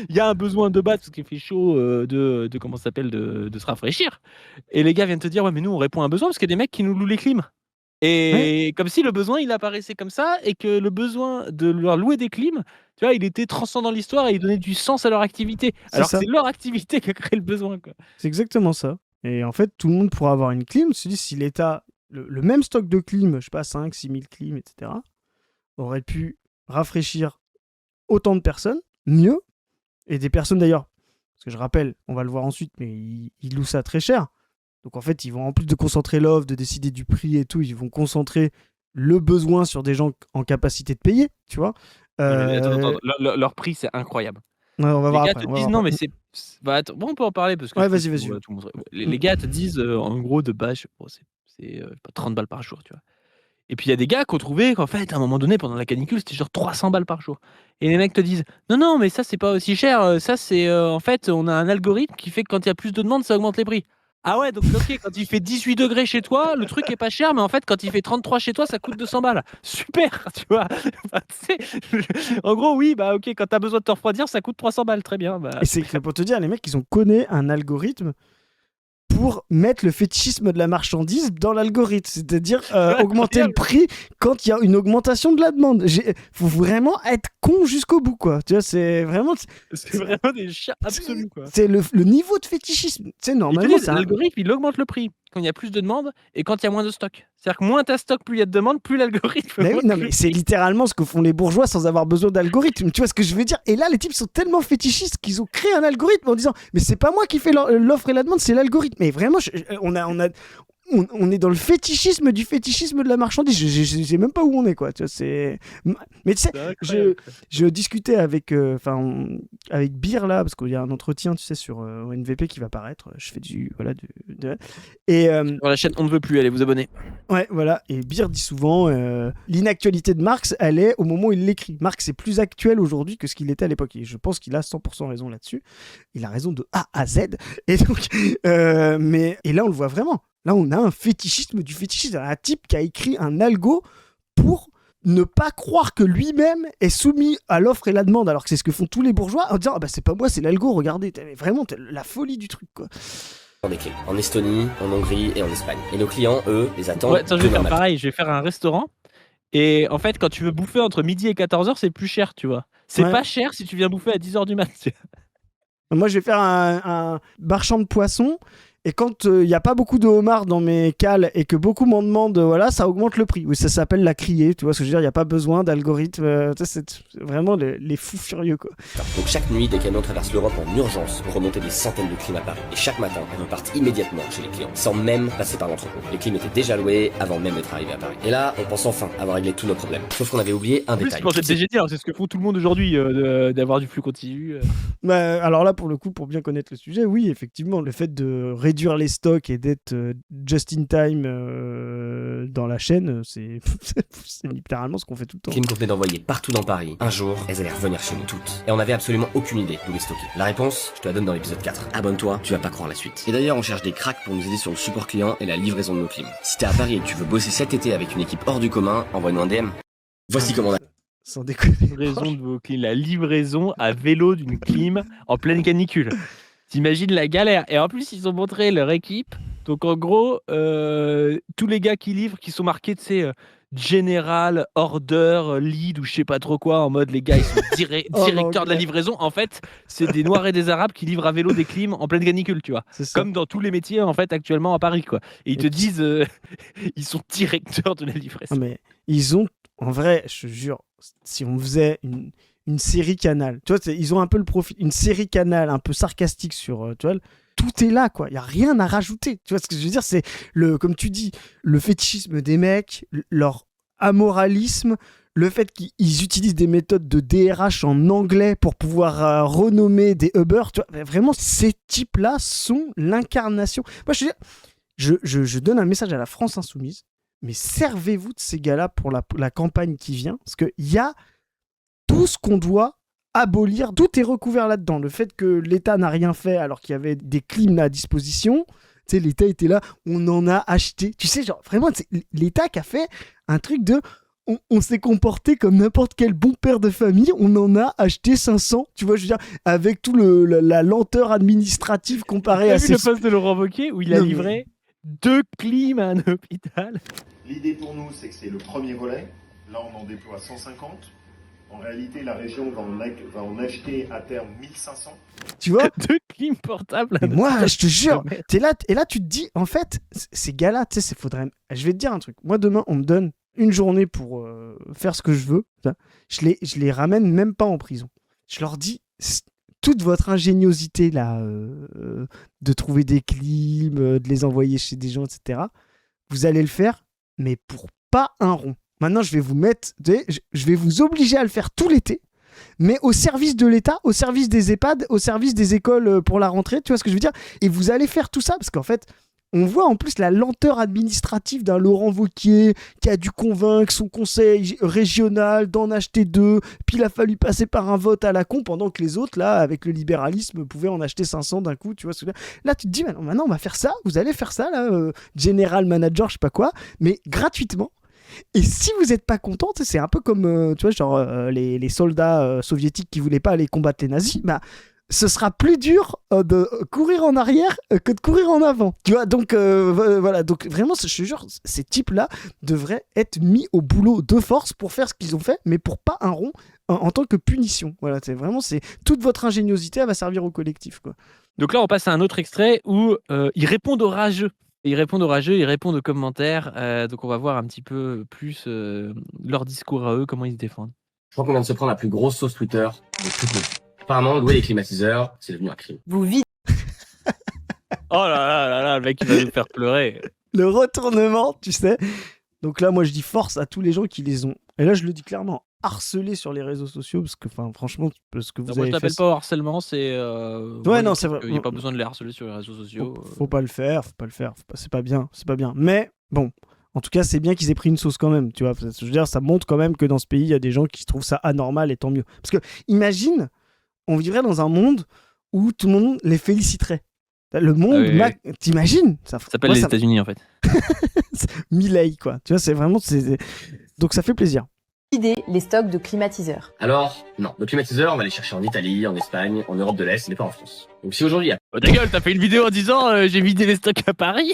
Il y a un besoin de base parce qu'il fait chaud de comment ça s'appelle de se rafraîchir. Et les gars viennent te dire ouais mais nous on répond à un besoin parce qu'il y a des mecs qui nous louent les clims. Et comme si le besoin, il apparaissait comme ça, et que le besoin de leur louer des clims, tu vois, il était transcendant l'histoire et il donnait du sens à leur activité. Alors que c'est leur activité qui a créé le besoin, quoi. C'est exactement ça. Et en fait, tout le monde pourra avoir une clim. Se dit, si l'État, le même stock de clim, je sais pas, 5, 6 000 clims, etc., aurait pu rafraîchir autant de personnes, mieux, et des personnes d'ailleurs, parce que je rappelle, on va le voir ensuite, mais ils louent ça très cher. Donc en fait, ils vont, en plus de concentrer l'offre, de décider du prix et tout, ils vont concentrer le besoin sur des gens en capacité de payer, tu vois. Attends, leur prix, c'est incroyable. Ouais, on va Les voir gars après. te disent non, mais bah, attends, bon, on peut en parler parce que Ouais, je pense vas-y, qu'on vas-y. va tout montrer. Les gars te disent en gros de base, c'est pas 30 balles par jour, tu vois. Et puis il y a des gars qui ont trouvé qu'en fait, à un moment donné, pendant la canicule, c'était genre 300 balles par jour. Et les mecs te disent non, non, mais ça, c'est pas aussi cher. Ça, c'est en fait, on a un algorithme qui fait que quand il y a plus de demandes, ça augmente les prix. Ah ouais, donc ok, quand il fait 18 degrés chez toi, le truc est pas cher, mais en fait, quand il fait 33 chez toi, ça coûte 200 balles. Super, tu vois. Enfin, tu sais, en gros, oui, bah ok, quand t'as besoin de te refroidir, ça coûte 300 balles, très bien. Bah, Et c'est que pour te dire, les mecs, ils ont codé un algorithme pour mettre le fétichisme de la marchandise dans l'algorithme, c'est-à-dire augmenter le prix quand il y a une augmentation de la demande. Faut vraiment être con jusqu'au bout, quoi. Tu vois, c'est vraiment des chiens absolus, quoi. C'est le niveau de fétichisme. C'est normalement ça. L'algorithme, il augmente le prix quand il y a plus de demandes et quand il y a moins de stock. C'est-à-dire que moins t'as stock, plus il y a de demandes, plus l'algorithme. Mais oui, non, mais c'est littéralement ce que font les bourgeois sans avoir besoin d'algorithme. Tu vois ce que je veux dire? Et là, les types sont tellement fétichistes qu'ils ont créé un algorithme en disant mais c'est pas moi qui fais l'offre et la demande, c'est l'algorithme. Mais vraiment, on est dans le fétichisme du fétichisme de la marchandise. Je sais même pas où on est, quoi. Tu vois, c'est. Mais tu sais, je discutais avec, avec Beer là, parce qu'il y a un entretien, tu sais, sur NVP qui va paraître. Je fais et sur la chaîne On ne veut plus, allez vous abonner. Ouais, voilà. Et Beer dit souvent l'inactualité de Marx, elle est au moment où il l'écrit. Marx est plus actuel aujourd'hui que ce qu'il était à l'époque. Et je pense qu'il a 100% raison là-dessus. Il a raison de A à Z. Et donc, et là, on le voit vraiment. Là, on a un fétichisme du fétichisme. Un type qui a écrit un algo pour ne pas croire que lui-même est soumis à l'offre et la demande, alors que c'est ce que font tous les bourgeois, en disant ah bah c'est pas moi, c'est l'algo, regardez. Vraiment, la folie du truc, quoi. Des clés. En Estonie, en Hongrie et en Espagne. Et nos clients, eux, les attendent. Ouais, attends, je vais faire pareil. Je vais faire un restaurant. Et en fait, quand tu veux bouffer entre midi et 14h, c'est plus cher, tu vois. C'est pas cher si tu viens bouffer à 10h du mat'. Moi, je vais faire un marchand de poissons. Et quand il n'y a pas beaucoup de homards dans mes cales et que beaucoup m'en demandent, voilà, ça augmente le prix. Oui, ça s'appelle la criée, tu vois ce que je veux dire. Il n'y a pas besoin d'algorithme. C'est vraiment les fous furieux, quoi. Donc chaque nuit, des camions traversent l'Europe en urgence pour remonter des centaines de clims à Paris. Et chaque matin, elles repartent immédiatement chez les clients, sans même passer par l'entrepôt. Les clims étaient déjà loués avant même d'être arrivés à Paris. Et là, on pense enfin avoir réglé tous nos problèmes. Sauf qu'on avait oublié un détail. C'est DGT, alors c'est ce que font tout le monde aujourd'hui, d'avoir du flux continu. Bah, alors là, pour le coup, pour bien connaître le sujet, oui, effectivement, le fait de réduire les stocks et d'être just in time dans la chaîne, c'est littéralement ce qu'on fait tout le temps. Clim qu'on venait d'envoyer partout dans Paris. Un jour, elles allaient revenir chez nous toutes. Et on avait absolument aucune idée d'où les stocker. La réponse, je te la donne dans l'épisode 4. Abonne-toi, tu vas pas croire la suite. Et d'ailleurs, on cherche des cracks pour nous aider sur le support client et la livraison de nos clims. Si t'es à Paris et que tu veux bosser cet été avec une équipe hors du commun, envoie-nous un DM. Voici comment on a... Sans déconner. Livraison de vos clims, la livraison à vélo d'une clim en pleine canicule. T'imagines la galère. Et en plus, ils ont montré leur équipe. Donc, en gros, tous les gars qui livrent, qui sont marqués, tu sais, General, Order, Lead ou je sais pas trop quoi, en mode les gars, ils sont directeurs de la livraison. En fait, c'est des Noirs et des Arabes qui livrent à vélo des clims en pleine canicule, tu vois. Comme dans tous les métiers, en fait, actuellement à Paris, quoi. Et ils te disent, ils sont directeurs de la livraison. Non, mais ils ont, en vrai, je te jure, si on faisait une série Canal. Tu vois, ils ont un peu le profil, une série Canal un peu sarcastique sur, tu vois, tout est là, quoi. Il y a rien à rajouter. Tu vois ce que je veux dire, c'est comme tu dis, le fétichisme des mecs, leur amoralisme, le fait qu'ils utilisent des méthodes de DRH en anglais pour pouvoir renommer des Uber. Tu vois, vraiment, ces types-là sont l'incarnation. Moi, je donne un message à la France Insoumise, mais servez-vous de ces gars-là pour la campagne qui vient, parce qu'il y a tout ce qu'on doit abolir, tout est recouvert là-dedans. Le fait que l'État n'a rien fait alors qu'il y avait des clims à disposition, tu sais, l'État était là, on en a acheté. Tu sais, genre, vraiment, c'est l'État qui a fait un truc de... On s'est comporté comme n'importe quel bon père de famille, on en a acheté 500, tu vois, je veux dire, avec tout la lenteur administrative comparée à... T'as vu le poste de Laurent Wauquiez où il a livré 2 clims à un hôpital? L'idée pour nous, c'est que c'est le premier volet. Là, on en déploie 150. En réalité, la région va en acheter à terme 1500. Tu vois? Deux clim portables. Et moi, je te jure, merde. t'es là, et là, tu te dis, en fait, ces gars-là, tu sais, je vais te dire un truc. Moi, demain, on me donne une journée pour faire ce que je veux. Je les ramène même pas en prison. Je leur dis, toute votre ingéniosité, là, de trouver des clims, de les envoyer chez des gens, etc., vous allez le faire, mais pour pas un rond. Maintenant, je vais vous mettre, je vais vous obliger à le faire tout l'été, mais au service de l'État, au service des EHPAD, au service des écoles pour la rentrée, tu vois ce que je veux dire? Et vous allez faire tout ça, parce qu'en fait, on voit en plus la lenteur administrative d'un Laurent Wauquiez qui a dû convaincre son conseil régional d'en acheter 2, puis il a fallu passer par un vote à la con pendant que les autres, là, avec le libéralisme, pouvaient en acheter 500 d'un coup, tu vois ce que je veux dire? Là, tu te dis, maintenant, on va faire ça, vous allez faire ça, là, General Manager, je sais pas quoi, mais gratuitement. Et si vous n'êtes pas content, c'est un peu comme tu vois, genre, les soldats soviétiques qui voulaient pas aller combattre les nazis, bah, ce sera plus dur de courir en arrière que de courir en avant. Tu vois, donc voilà, donc vraiment, je te jure, ces types-là devraient être mis au boulot de force pour faire ce qu'ils ont fait, mais pour pas un rond en tant que punition. Voilà, c'est toute votre ingéniosité, elle va servir au collectif, quoi. Donc là, on passe à un autre extrait où ils répondent aux rageux. Ils répondent aux commentaires. Donc on va voir un petit peu plus leur discours à eux, comment ils se défendent. Je crois qu'on vient de se prendre la plus grosse sauce Twitter de toute notre vie. Apparemment, louer les climatiseurs, c'est devenu un crime. Vous videz Oh là, le mec il va nous faire pleurer. Le retournement, tu sais. Donc là, moi, je dis force à tous les gens qui les ont, et là, je le dis clairement, harcelés sur les réseaux sociaux, parce que, franchement, ce que vous Non, moi, avez je fait... l'appelle pas au harcèlement, c'est. Ouais, non, c'est vrai. Il n'y a pas besoin de les harceler sur les réseaux sociaux. Faut pas le faire, c'est pas bien. Mais bon, en tout cas, c'est bien qu'ils aient pris une sauce quand même, tu vois. Je veux dire, ça montre quand même que dans ce pays, il y a des gens qui trouvent ça anormal, et tant mieux. Parce que, imagine, on vivrait dans un monde où tout le monde les féliciterait. Le monde, t'imagines? Ça s'appelle les États-Unis, en fait. Milei, quoi. Tu vois, c'est vraiment... Donc ça fait plaisir. les stocks de climatiseurs. Alors, non, nos climatiseurs, on va les chercher en Italie, en Espagne, en Europe de l'Est, mais pas en France. Donc si aujourd'hui, il y a... Oh, ta gueule, t'as fait une vidéo en disant j'ai vidé les stocks à Paris.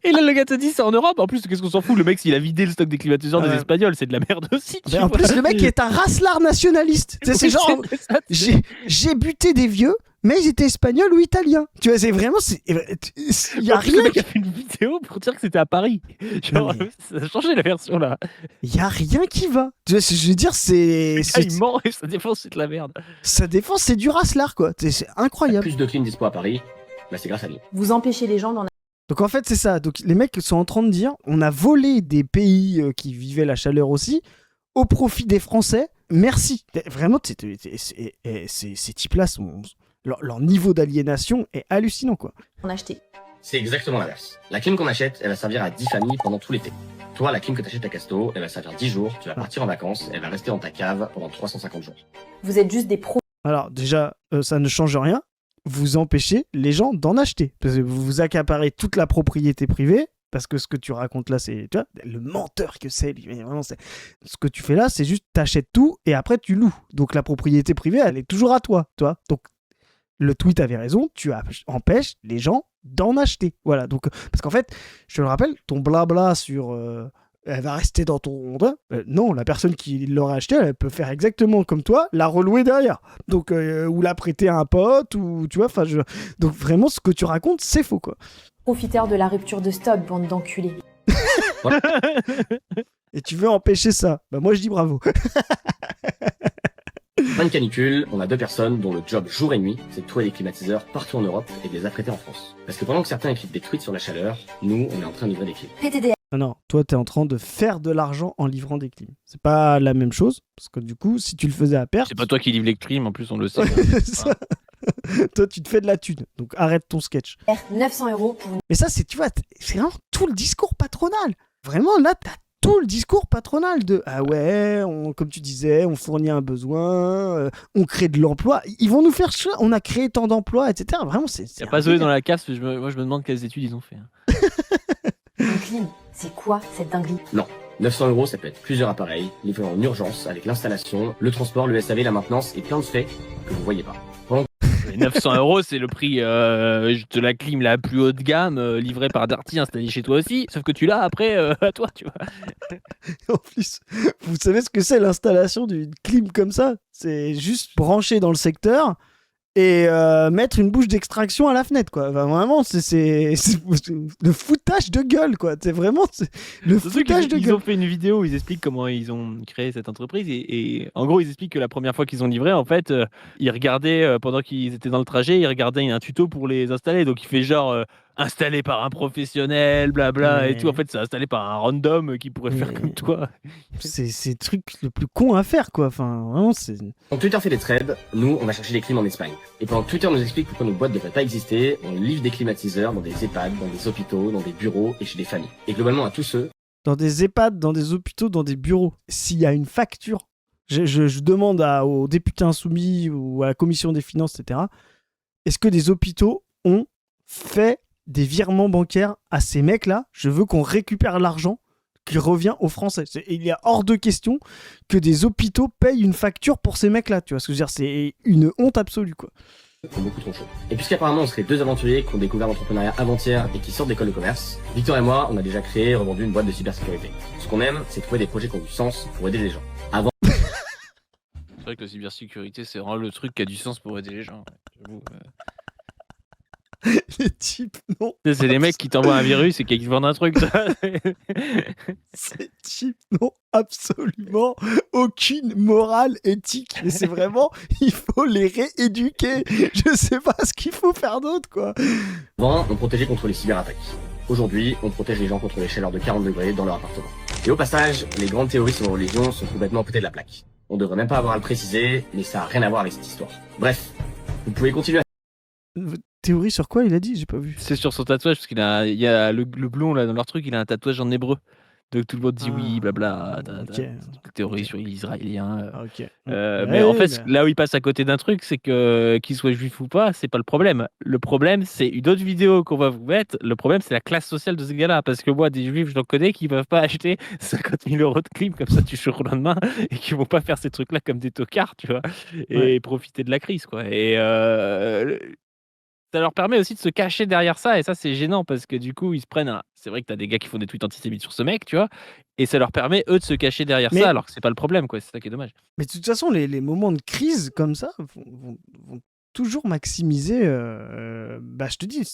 Et là, le gars te dit c'est en Europe. En plus, qu'est-ce qu'on s'en fout? Le mec, s'il a vidé le stock des climatiseurs des Espagnols, c'est de la merde aussi. En plus, le mec est un racelard nationaliste. C'est genre, j'ai buté des vieux, mais ils étaient espagnols ou italiens. Tu vois, c'est vraiment... Il y a rien... Le mec a fait une vidéo pour dire que c'était à Paris. Genre, ça a changé la version, là. Il y a rien qui va. Tu vois, je veux dire, c'est... Il ment et sa défense, c'est de la merde. Sa défense, c'est du racelard, quoi. C'est incroyable. Plus de clim dispo à Paris, bah c'est grâce à nous. Vous empêchez les gens d'en Donc en fait, c'est ça. Donc les mecs sont en train de dire, on a volé des pays qui vivaient la chaleur aussi, au profit des Français. Merci. Vraiment, ces types-là, leur niveau d'aliénation est hallucinant, quoi. en acheter. C'est exactement l'inverse. La clim qu'on achète, elle va servir à 10 familles pendant tout l'été. Toi, la clim que t'achètes à Casto, elle va servir 10 jours, tu vas partir en vacances, elle va rester dans ta cave pendant 350 jours. Vous êtes juste des pros. Alors déjà, ça ne change rien. Vous empêchez les gens d'en acheter. Parce que vous accaparez toute la propriété privée, parce que ce que tu racontes là, c'est, tu vois, le menteur que c'est, lui, mais vraiment, ce que tu fais là, c'est juste t'achètes tout et après tu loues. Donc la propriété privée, elle est toujours à toi, tu vois. Donc le tweet avait raison, tu empêches les gens d'en acheter. Voilà, donc, parce qu'en fait, je te le rappelle, ton blabla sur... elle va rester dans ton... non, la personne qui l'aurait acheté, elle peut faire exactement comme toi, la relouer derrière. Donc, ou la prêter à un pote, ou tu vois, donc vraiment, ce que tu racontes, c'est faux, quoi. Profiteurs de la rupture de stock, bande d'enculés. Et tu veux empêcher ça? Bah moi, je dis bravo. Fin de canicule, on a 2 personnes dont le job jour et nuit, c'est de trouver des climatiseurs partout en Europe et de les affréter en France. Parce que pendant que certains écrivent des tweets sur la chaleur, nous, on est en train de livrer des clims. PTDR. Non, toi, t'es en train de faire de l'argent en livrant des clims. C'est pas la même chose, parce que du coup, si tu le faisais à perte... C'est pas toi qui livre les clims, en plus, on le sait. Toi, tu te fais de la thune, donc arrête ton sketch. 900 € pour une... Mais ça, c'est, tu vois, c'est vraiment tout le discours patronal. Vraiment, là, t'as tout le discours patronal de « Ah ouais, comme tu disais, on fournit un besoin, on crée de l'emploi. » Ils vont nous faire ça, on a créé tant d'emplois, etc. Vraiment, c'est... Il n'y a pas Zoé dans la cave, moi je me demande quelles études ils ont fait. Un clim. C'est quoi cette dinguerie? Non. 900 €, ça peut être plusieurs appareils, livrés en urgence, avec l'installation, le transport, le SAV, la maintenance et plein de frais que vous voyez pas. Pendant que Mais 900 euros, c'est le prix de la clim la plus haut de gamme, livrée par Darty, installée chez toi aussi. Sauf que tu l'as après à toi, tu vois. En plus, vous savez ce que c'est l'installation d'une clim comme ça? C'est juste brancher dans le secteur et mettre une bouche d'extraction à la fenêtre, quoi. Enfin, vraiment, c'est le foutage de gueule, quoi. C'est vraiment le foutage de Ils gueule. ont fait une vidéo où ils expliquent comment ils ont créé cette entreprise et en gros ils expliquent que la première fois qu'ils ont livré en fait ils regardaient pendant qu'ils étaient dans le trajet ils regardaient un tuto pour les installer donc il fait genre installé par un professionnel blabla et tout en Mais, fait c'est installé par un random qui pourrait faire comme mais toi. c'est le truc le plus con à faire, quoi. Enfin, vraiment, c'est. Quand Twitter fait des threads, nous, on va chercher des clims en Espagne. Et pendant que Twitter nous explique pourquoi nos boîtes ne devraient pas exister, on livre des climatiseurs dans des EHPAD, dans des hôpitaux, dans des bureaux et chez des familles. Et globalement à tous ceux, Dans des EHPAD, dans des hôpitaux, dans des bureaux. S'il y a une facture, je demande aux députés insoumis ou à la commission des finances, etc. Est-ce que des hôpitaux ont fait des virements bancaires à ces mecs-là? Je veux qu'on récupère l'argent qui revient aux Français. Il y a hors de question que des hôpitaux payent une facture pour ces mecs-là. Tu vois ce que je veux dire? C'est une honte absolue, quoi. sont beaucoup trop chauds. Et puisqu'apparemment on serait deux aventuriers qui ont découvert l'entrepreneuriat avant-hier et qui sortent d'école de commerce, Victor et moi, on a déjà créé et revendu une boîte de cybersécurité. Ce qu'on aime, c'est trouver des projets qui ont du sens pour aider les gens. Avant, C'est vrai que la cybersécurité c'est vraiment le truc qui a du sens pour aider les gens. J'avoue. Les types, non. C'est les mecs qui t'envoient un virus et qui te vendent un truc. Ces types n'ont absolument aucune morale éthique. Et c'est vraiment, il faut les rééduquer. Je sais pas ce qu'il faut faire d'autre, quoi. on protégeait contre les cyberattaques. Aujourd'hui, on protège les gens contre les chaleurs de 40 degrés dans leur appartement. Et au passage, les grandes théories sur nos religions sont complètement à côté de la plaque. On devrait même pas avoir à le préciser, mais ça a rien à voir avec cette histoire. Bref, vous pouvez continuer à... Théorie sur quoi il a dit? J'ai pas vu. C'est sur son tatouage parce qu'il a, il y a le blond là dans leur truc, il a un tatouage en hébreu. Donc tout le monde dit oui, blabla. Ok. Théorie Ok. sur les Israéliens. Ok. Mais en fait, là où il passe à côté d'un truc, c'est que qu'il soit juif ou pas, c'est pas le problème. Le problème, c'est une autre vidéo qu'on va vous mettre. Le problème, c'est la classe sociale de ce gars-là. Parce que moi, des juifs, je connais qui peuvent pas acheter 50 000 euros de clim comme ça du jour au lendemain et qui vont pas faire ces trucs-là comme des tocards, tu vois, et profiter de la crise, quoi. Et ça leur permet aussi de se cacher derrière ça, et ça, c'est gênant parce que du coup, ils se prennent un. C'est vrai que tu as des gars qui font des tweets antisémites sur ce mec, tu vois, et ça leur permet, eux, de se cacher derrière Mais- ça, alors que c'est pas le problème, quoi. C'est ça qui est dommage. Mais de toute façon, les moments de crise comme ça vont toujours maximiser. Je te dis,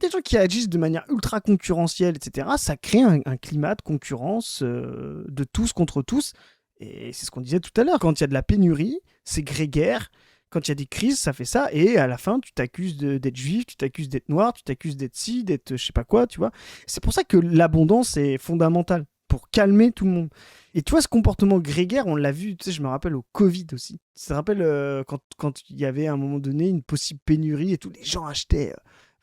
des gens qui agissent de manière ultra concurrentielle, etc., ça crée un climat de concurrence de tous contre tous. Et c'est ce qu'on disait tout à l'heure. Quand il y a de la pénurie, c'est grégaire. Quand il y a des crises, ça fait ça. Et à la fin, tu t'accuses d'être juif, tu t'accuses d'être noir, tu t'accuses d'être ci, d'être je sais pas quoi, tu vois. C'est pour ça que l'abondance est fondamentale, pour calmer tout le monde. Et tu vois, ce comportement grégaire, on l'a vu, tu sais, je me rappelle au Covid aussi. Tu te rappelles quand il y avait à un moment donné une possible pénurie et tous les gens achetaient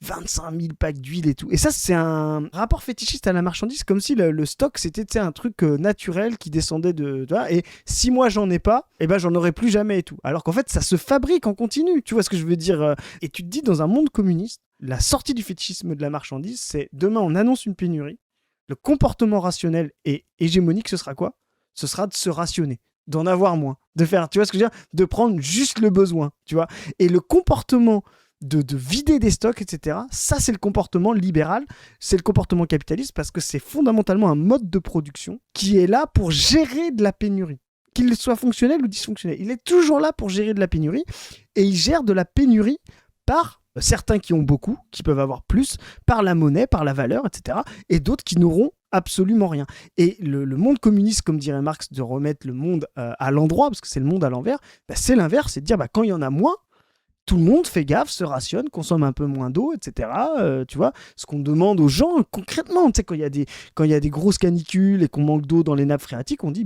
25 000 packs d'huile et tout. Et ça, c'est un rapport fétichiste à la marchandise, comme si le stock, c'était tu sais, un truc naturel qui descendait de... Et si moi, j'en ai pas, eh ben, j'en aurai plus jamais et tout. Alors qu'en fait, ça se fabrique en continu. Tu vois ce que je veux dire? Et tu te dis, dans un monde communiste, la sortie du fétichisme de la marchandise, c'est demain, on annonce une pénurie. Le comportement rationnel et hégémonique, ce sera quoi? Ce sera de se rationner, d'en avoir moins, de faire, tu vois ce que je veux dire? De prendre juste le besoin, tu vois? Et le comportement de vider des stocks, etc., ça, c'est le comportement libéral, c'est le comportement capitaliste, parce que c'est fondamentalement un mode de production qui est là pour gérer de la pénurie. Qu'il soit fonctionnel ou dysfonctionnel. Il est toujours là pour gérer de la pénurie, et il gère de la pénurie par certains qui ont beaucoup, qui peuvent avoir plus, par la monnaie, par la valeur, etc., et d'autres qui n'auront absolument rien. Et le monde communiste, comme dirait Marx, de remettre le monde à l'endroit, parce que c'est le monde à l'envers, c'est l'inverse, c'est de dire quand il y en a moins, tout le monde fait gaffe, se rationne, consomme un peu moins d'eau, etc. Tu vois, ce qu'on demande aux gens concrètement, tu sais, quand il y a des grosses canicules et qu'on manque d'eau dans les nappes phréatiques, on dit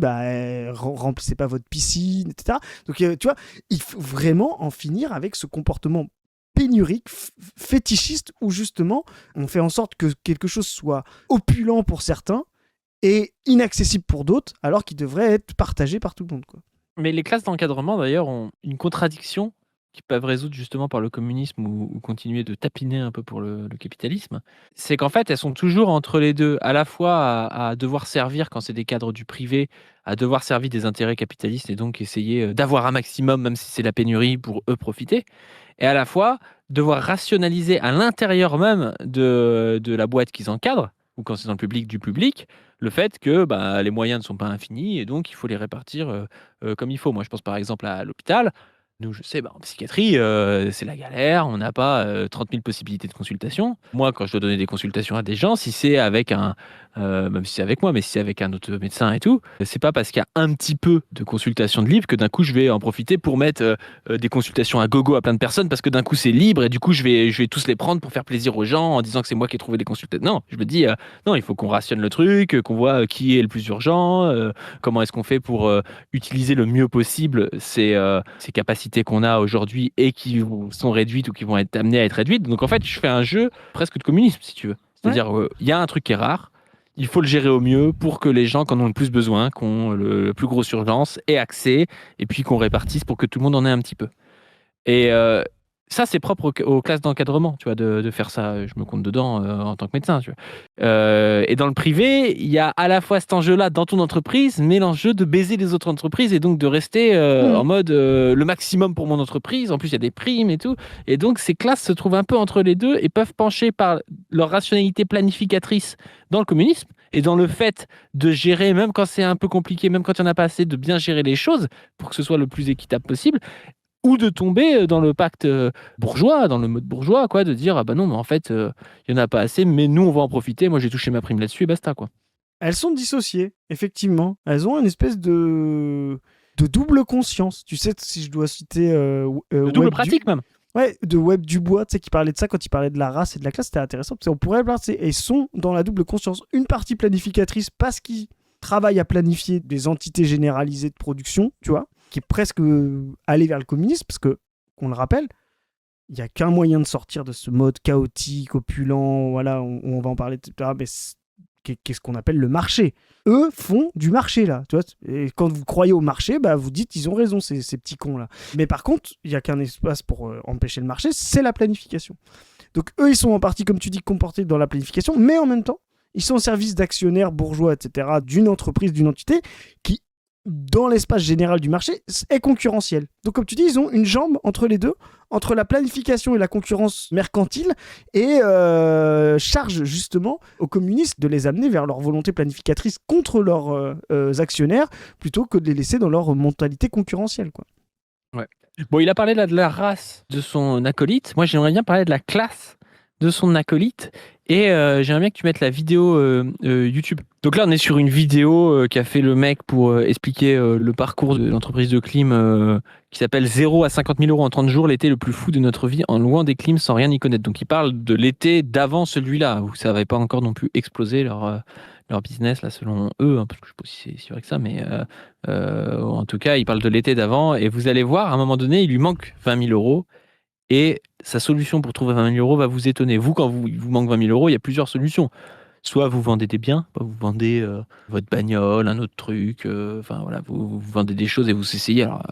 remplissez pas votre piscine, etc. Donc tu vois, il faut vraiment en finir avec ce comportement pénurique, fétichiste, où justement on fait en sorte que quelque chose soit opulent pour certains et inaccessible pour d'autres, alors qu'il devrait être partagé par tout le monde, quoi. Mais les classes d'encadrement, d'ailleurs, ont une contradiction qui peuvent résoudre justement par le communisme ou continuer de tapiner un peu pour le capitalisme. C'est qu'en fait, elles sont toujours entre les deux, à la fois à devoir servir quand c'est des cadres du privé, à devoir servir des intérêts capitalistes et donc essayer d'avoir un maximum, même si c'est la pénurie, pour eux profiter. Et à la fois, devoir rationaliser à l'intérieur même de la boîte qu'ils encadrent, ou quand c'est dans le public, du public, le fait que bah, les moyens ne sont pas infinis et donc il faut les répartir comme il faut. Moi, je pense par exemple à l'hôpital. Nous, je sais, bah, en psychiatrie, c'est la galère, on n'a pas 30 000 possibilités de consultation. Moi, quand je dois donner des consultations à des gens, si c'est avec même si c'est avec moi, mais si c'est avec un autre médecin et tout, c'est pas parce qu'il y a un petit peu de consultation de libre que d'un coup, je vais en profiter pour mettre des consultations à gogo à plein de personnes parce que d'un coup, c'est libre et du coup, je vais tous les prendre pour faire plaisir aux gens en disant que c'est moi qui ai trouvé les consultations. Non, je me dis, non, il faut qu'on rationne le truc, qu'on voit qui est le plus urgent, comment est-ce qu'on fait pour utiliser le mieux possible ces capacités qu'on a aujourd'hui et qui sont réduites ou qui vont être amenées à être réduites. Donc en fait, je fais un jeu presque de communisme, si tu veux. C'est-à-dire, il y a un truc qui est rare, il faut le gérer au mieux pour que les gens qui en ont le plus besoin, qui ont le plus grosse urgence, aient accès, et puis qu'on répartisse pour que tout le monde en ait un petit peu. Et ça, c'est propre aux classes d'encadrement, tu vois, de faire ça. Je me compte dedans en tant que médecin, tu vois. Et dans le privé, il y a à la fois cet enjeu-là dans ton entreprise, mais l'enjeu de baiser les autres entreprises et donc de rester en mode le maximum pour mon entreprise. En plus, il y a des primes et tout. Et donc, ces classes se trouvent un peu entre les deux et peuvent pencher par leur rationalité planificatrice dans le communisme et dans le fait de gérer, même quand c'est un peu compliqué, même quand il n'y en a pas assez, de bien gérer les choses pour que ce soit le plus équitable possible. Ou de tomber dans le pacte bourgeois, dans le mode bourgeois, quoi, de dire ah bah non, mais en fait, il y en a pas assez, mais nous on va en profiter. Moi j'ai touché ma prime là-dessus et basta, quoi. Elles sont dissociées, effectivement. Elles ont une espèce de double conscience. Tu sais, si je dois citer De double pratique même. Ouais, de Web Dubois, tu sais, qui parlait de ça quand il parlait de la race et de la classe, c'était intéressant. Parce qu'on pourrait parler, et ils sont dans la double conscience. Une partie planificatrice parce qu'ils travaillent à planifier des entités généralisées de production, tu vois, qui est presque aller vers le communisme, parce que, qu'on le rappelle, il n'y a qu'un moyen de sortir de ce mode chaotique, opulent, voilà, on va en parler tout à l'heure, mais qu'est-ce qu'on appelle le marché. Eux font du marché, là, tu vois, et quand vous croyez au marché, bah, vous dites ils ont raison, ces petits cons-là. Mais par contre, il n'y a qu'un espace pour empêcher le marché, c'est la planification. Donc eux, ils sont en partie, comme tu dis, comportés dans la planification, mais en même temps, ils sont au service d'actionnaires bourgeois, etc., d'une entreprise, d'une entité qui, dans l'espace général du marché, est concurrentiel. Donc, comme tu dis, ils ont une jambe entre les deux, entre la planification et la concurrence mercantile, et charge justement aux communistes de les amener vers leur volonté planificatrice contre leurs actionnaires, plutôt que de les laisser dans leur mentalité concurrentielle, quoi. Ouais. Bon, il a parlé là de la race de son acolyte. Moi, j'aimerais bien parler de la classe de son acolyte. Et j'aimerais bien que tu mettes la vidéo YouTube. Donc là, on est sur une vidéo qu'a fait le mec pour expliquer le parcours de l'entreprise de clim qui s'appelle 0 à 50 000 euros en 30 jours, l'été le plus fou de notre vie, en louant des clims sans rien y connaître. Donc il parle de l'été d'avant celui-là, où ça n'avait pas encore non plus explosé leur business, là, selon eux. Hein, parce que je ne sais pas si c'est vrai que ça, mais en tout cas, il parle de l'été d'avant. Et vous allez voir, à un moment donné, il lui manque 20 000 euros. Et sa solution pour trouver 20 000 euros va vous étonner. Vous, quand il vous manque 20 000 euros, il y a plusieurs solutions. Soit vous vendez des biens, vous vendez votre bagnole, un autre truc, enfin voilà, vous vendez des choses et vous essayez. Alors,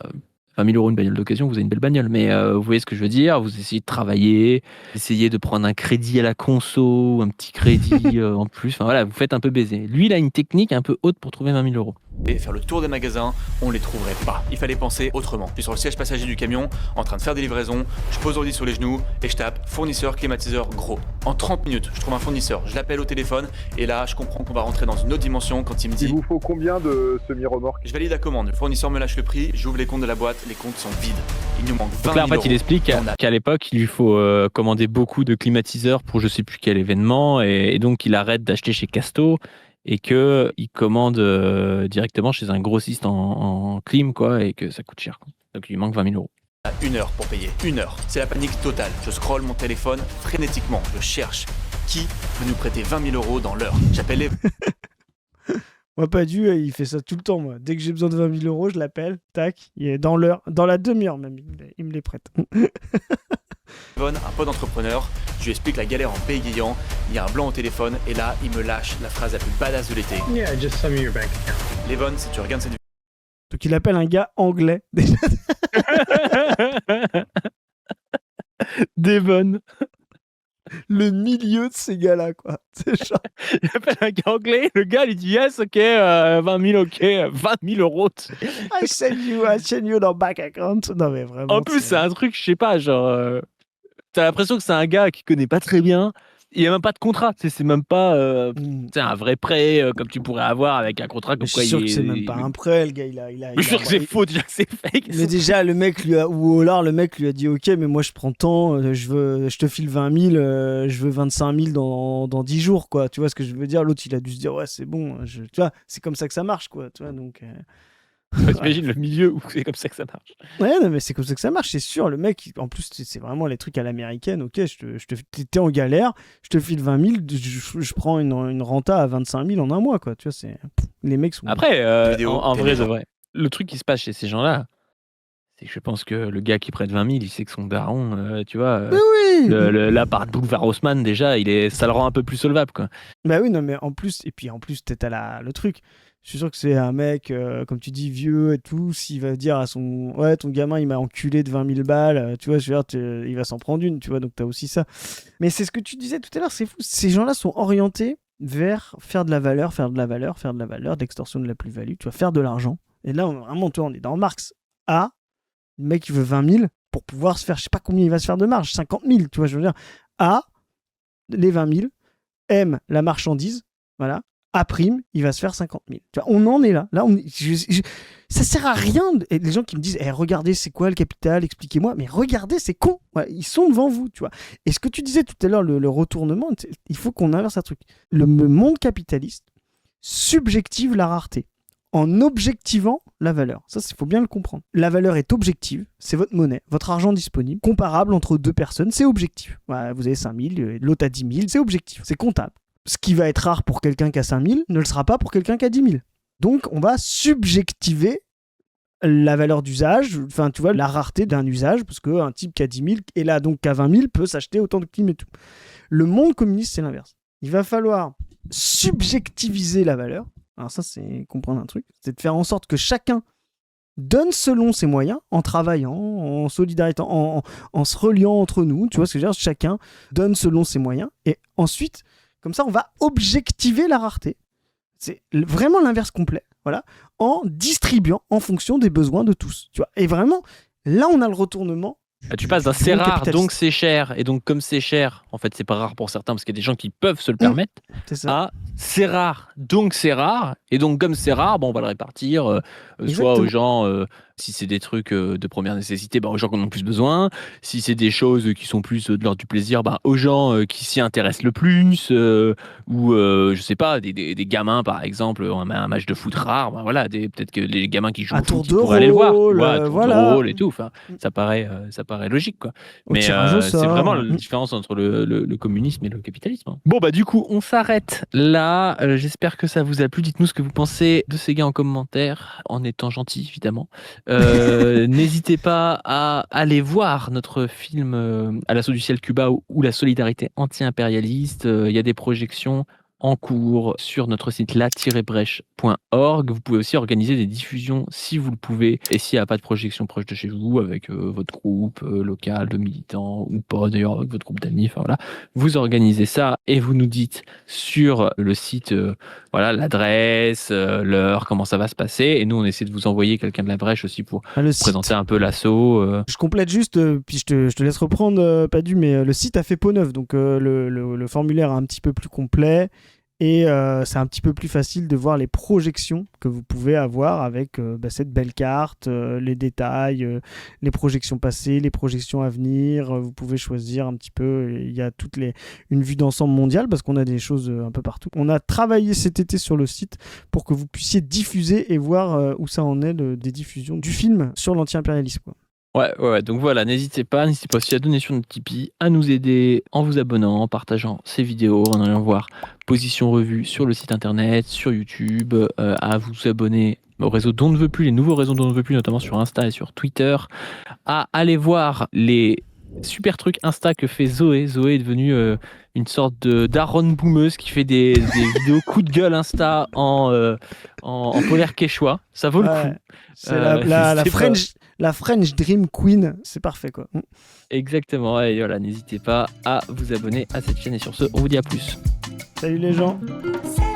20 000 euros une bagnole d'occasion, vous avez une belle bagnole, mais vous voyez ce que je veux dire. Vous essayez de travailler, essayez de prendre un crédit à la conso, un petit crédit en plus. Enfin voilà, vous faites un peu baiser. Lui, il a une technique un peu haute pour trouver 20 000 euros. Et faire le tour des magasins, on les trouverait pas. Il fallait penser autrement. Je suis sur le siège passager du camion, en train de faire des livraisons, je pose l'ordi sur les genoux et je tape fournisseur climatiseur gros. En 30 minutes, je trouve un fournisseur, je l'appelle au téléphone et là, je comprends qu'on va rentrer dans une autre dimension quand il me dit: il vous faut combien de semi-remorques? Je valide la commande, le fournisseur me lâche le prix, j'ouvre les comptes de la boîte, les comptes sont vides. Il nous manque 20 000 Donc là, en fait, euros. il explique qu'à l'époque, il lui faut commander beaucoup de climatiseurs pour je sais plus quel événement et donc il arrête d'acheter chez Casto et qu'il commande directement chez un grossiste en clim, quoi, et que ça coûte cher, quoi. Donc il lui manque 20 000 euros. À 1 heure pour payer. 1 heure. C'est la panique totale. Je scrolle mon téléphone frénétiquement. Je cherche qui peut nous prêter 20 000 euros dans l'heure. J'appelle les... Moi, pas dû, il fait ça tout le temps, moi. Dès que j'ai besoin de 20 000 euros, je l'appelle, tac, il est dans l'heure, dans la demi-heure même, il me les prête. un pote d'entrepreneur, je lui explique la galère en bégayant, il y a un blanc au téléphone et là il me lâche la phrase la plus badass de l'été. Yeah, just send me your bank account. Levon, si tu regardes cette Donc il appelle un gars anglais. Déjà. le milieu de ces gars-là, quoi. C'est genre... Il appelle un gars anglais, le gars il dit yes, ok, 20 000, ok, 20 000 euros. I send you dans bank account. Non, mais vraiment. En plus, c'est un truc, je sais pas, genre. T'as l'impression que c'est un gars qui connaît pas très bien. Il n'y a même pas de contrat. C'est même pas c'est un vrai prêt comme tu pourrais avoir avec un contrat. Comme je suis sûr que c'est même pas un prêt, le gars. Je suis sûr que c'est faux, déjà que c'est fake. Mais déjà, le mec lui a, ou Olar, le mec lui a dit ok, mais moi je prends tant, je te file 20 000, je veux 25 000 dans 10 jours, quoi. Tu vois ce que je veux dire? L'autre, il a dû se dire ouais, c'est bon. Tu vois, c'est comme ça que ça marche, quoi. Tu vois, donc. T'imagines le milieu où c'est comme ça que ça marche. Ouais, non, mais c'est comme ça que ça marche, c'est sûr. Le mec, en plus, c'est vraiment les trucs à l'américaine. Ok, t'es en galère, je te file 20 000, je prends une renta à 25 000 en un mois, quoi. Tu vois, les mecs sont. Après, en vrai, de vrai, le truc qui se passe chez ces gens-là, c'est que je pense que le gars qui prête 20 000, il sait que son daron, tu vois, oui. Là, par Boulevard Haussmann, déjà, ça le rend un peu plus solvable, quoi. Bah oui, non, mais en plus, t'as le truc. Je suis sûr que c'est un mec, comme tu dis, vieux et tout, s'il va dire à son... Ouais, ton gamin, il m'a enculé de 20 000 balles, tu vois, je veux dire, il va s'en prendre une, tu vois, donc t'as aussi ça. Mais c'est ce que tu disais tout à l'heure, c'est fou. Ces gens-là sont orientés vers faire de la valeur, d'extorsion de la plus-value, tu vois, faire de l'argent. Et là, vraiment, toi, on est dans Marx. A, le mec, il veut 20 000 pour pouvoir se faire, je sais pas combien il va se faire de marge, 50 000, tu vois, je veux dire. A, les 20 000, M, la marchandise, voilà. A prime, il va se faire 50 000. Tu vois, on en est là. Ça sert à rien. Et les gens qui me disent regardez, c'est quoi le capital? Expliquez-moi. Mais regardez, c'est con. Ouais, ils sont devant vous. Tu vois. Et ce que tu disais tout à l'heure, le retournement, il faut qu'on inverse un truc. Le monde capitaliste subjective la rareté en objectivant la valeur. Ça, il faut bien le comprendre. La valeur est objective. C'est votre monnaie, votre argent disponible, comparable entre deux personnes. C'est objectif. Ouais, vous avez 5 000, l'autre a 10 000. C'est objectif. C'est comptable. Ce qui va être rare pour quelqu'un qui a 5 000 ne le sera pas pour quelqu'un qui a 10 000. Donc, on va subjectiver la valeur d'usage, enfin, tu vois, la rareté d'un usage, parce qu'un type qui a 10 000 et là, donc, qui a 20 000 peut s'acheter autant de clim et tout. Le monde communiste, c'est l'inverse. Il va falloir subjectiviser la valeur. Alors ça, c'est comprendre un truc. C'est de faire en sorte que chacun donne selon ses moyens, en travaillant, en solidarité, en se reliant entre nous. Tu vois ce que je veux dire? Chacun donne selon ses moyens. Et ensuite... Comme ça, on va objectiver la rareté. C'est vraiment l'inverse complet, voilà, en distribuant en fonction des besoins de tous. Tu vois. Et vraiment, là, on a le retournement. Tu passes d'un c'est rare, donc c'est cher, et donc comme c'est cher, en fait, c'est pas rare pour certains parce qu'il y a des gens qui peuvent se le permettre, c'est ça. à c'est rare, donc c'est rare, et donc comme c'est rare, bon, on va le répartir soit aux gens, si c'est des trucs de première nécessité, aux gens qui en ont plus besoin, si c'est des choses qui sont plus de l'ordre du plaisir, aux gens qui s'y intéressent le plus, ou je sais pas, des gamins par exemple, un match de foot rare, voilà, peut-être que les gamins qui jouent au foot, ils pourraient aller le voir, tour de rôle et tout, enfin, ça paraît logique, quoi. Mais c'est vraiment la différence entre le communisme et le capitalisme. Bon, du coup, on s'arrête là. J'espère que ça vous a plu. Dites-nous ce que vous pensez de ces gars en commentaire, en étant gentil, évidemment. N'hésitez pas à aller voir notre film À l'assaut du ciel Cuba ou La solidarité anti-impérialiste. Il y a des projections en cours sur notre site la-brèche.org. Vous pouvez aussi organiser des diffusions si vous le pouvez et s'il n'y a pas de projection proche de chez vous avec votre groupe local de militants ou pas d'ailleurs avec votre groupe d'amis, enfin voilà, vous organisez ça et vous nous dites sur le site l'adresse, l'heure, comment ça va se passer, et nous on essaie de vous envoyer quelqu'un de la Brèche aussi pour présenter un peu l'assaut. Je complète juste, puis je te laisse reprendre, Padu, mais le site a fait peau neuve, donc le formulaire est un petit peu plus complet. Et c'est un petit peu plus facile de voir les projections que vous pouvez avoir avec cette belle carte, les détails, les projections passées, les projections à venir. Vous pouvez choisir un petit peu. Il y a une vue d'ensemble mondiale parce qu'on a des choses un peu partout. On a travaillé cet été sur le site pour que vous puissiez diffuser et voir où ça en est des diffusions du film sur l'anti-impérialisme, quoi. Ouais, donc voilà, n'hésitez pas aussi à donner sur notre Tipeee, à nous aider en vous abonnant, en partageant ces vidéos, en allant voir Position Revue sur le site internet, sur YouTube, à vous abonner au réseau dont on ne veut plus, les nouveaux réseaux dont on ne veut plus, notamment sur Insta et sur Twitter, à aller voir les super trucs Insta que fait Zoé. Zoé est devenue une sorte d'Aaron boumeuse qui fait des vidéos coup de gueule Insta en polaire quechua. Ça vaut le coup. C'est la la French Dream Queen, c'est parfait quoi. Exactement, et voilà, n'hésitez pas à vous abonner à cette chaîne et sur ce, on vous dit à plus. Salut les gens. Say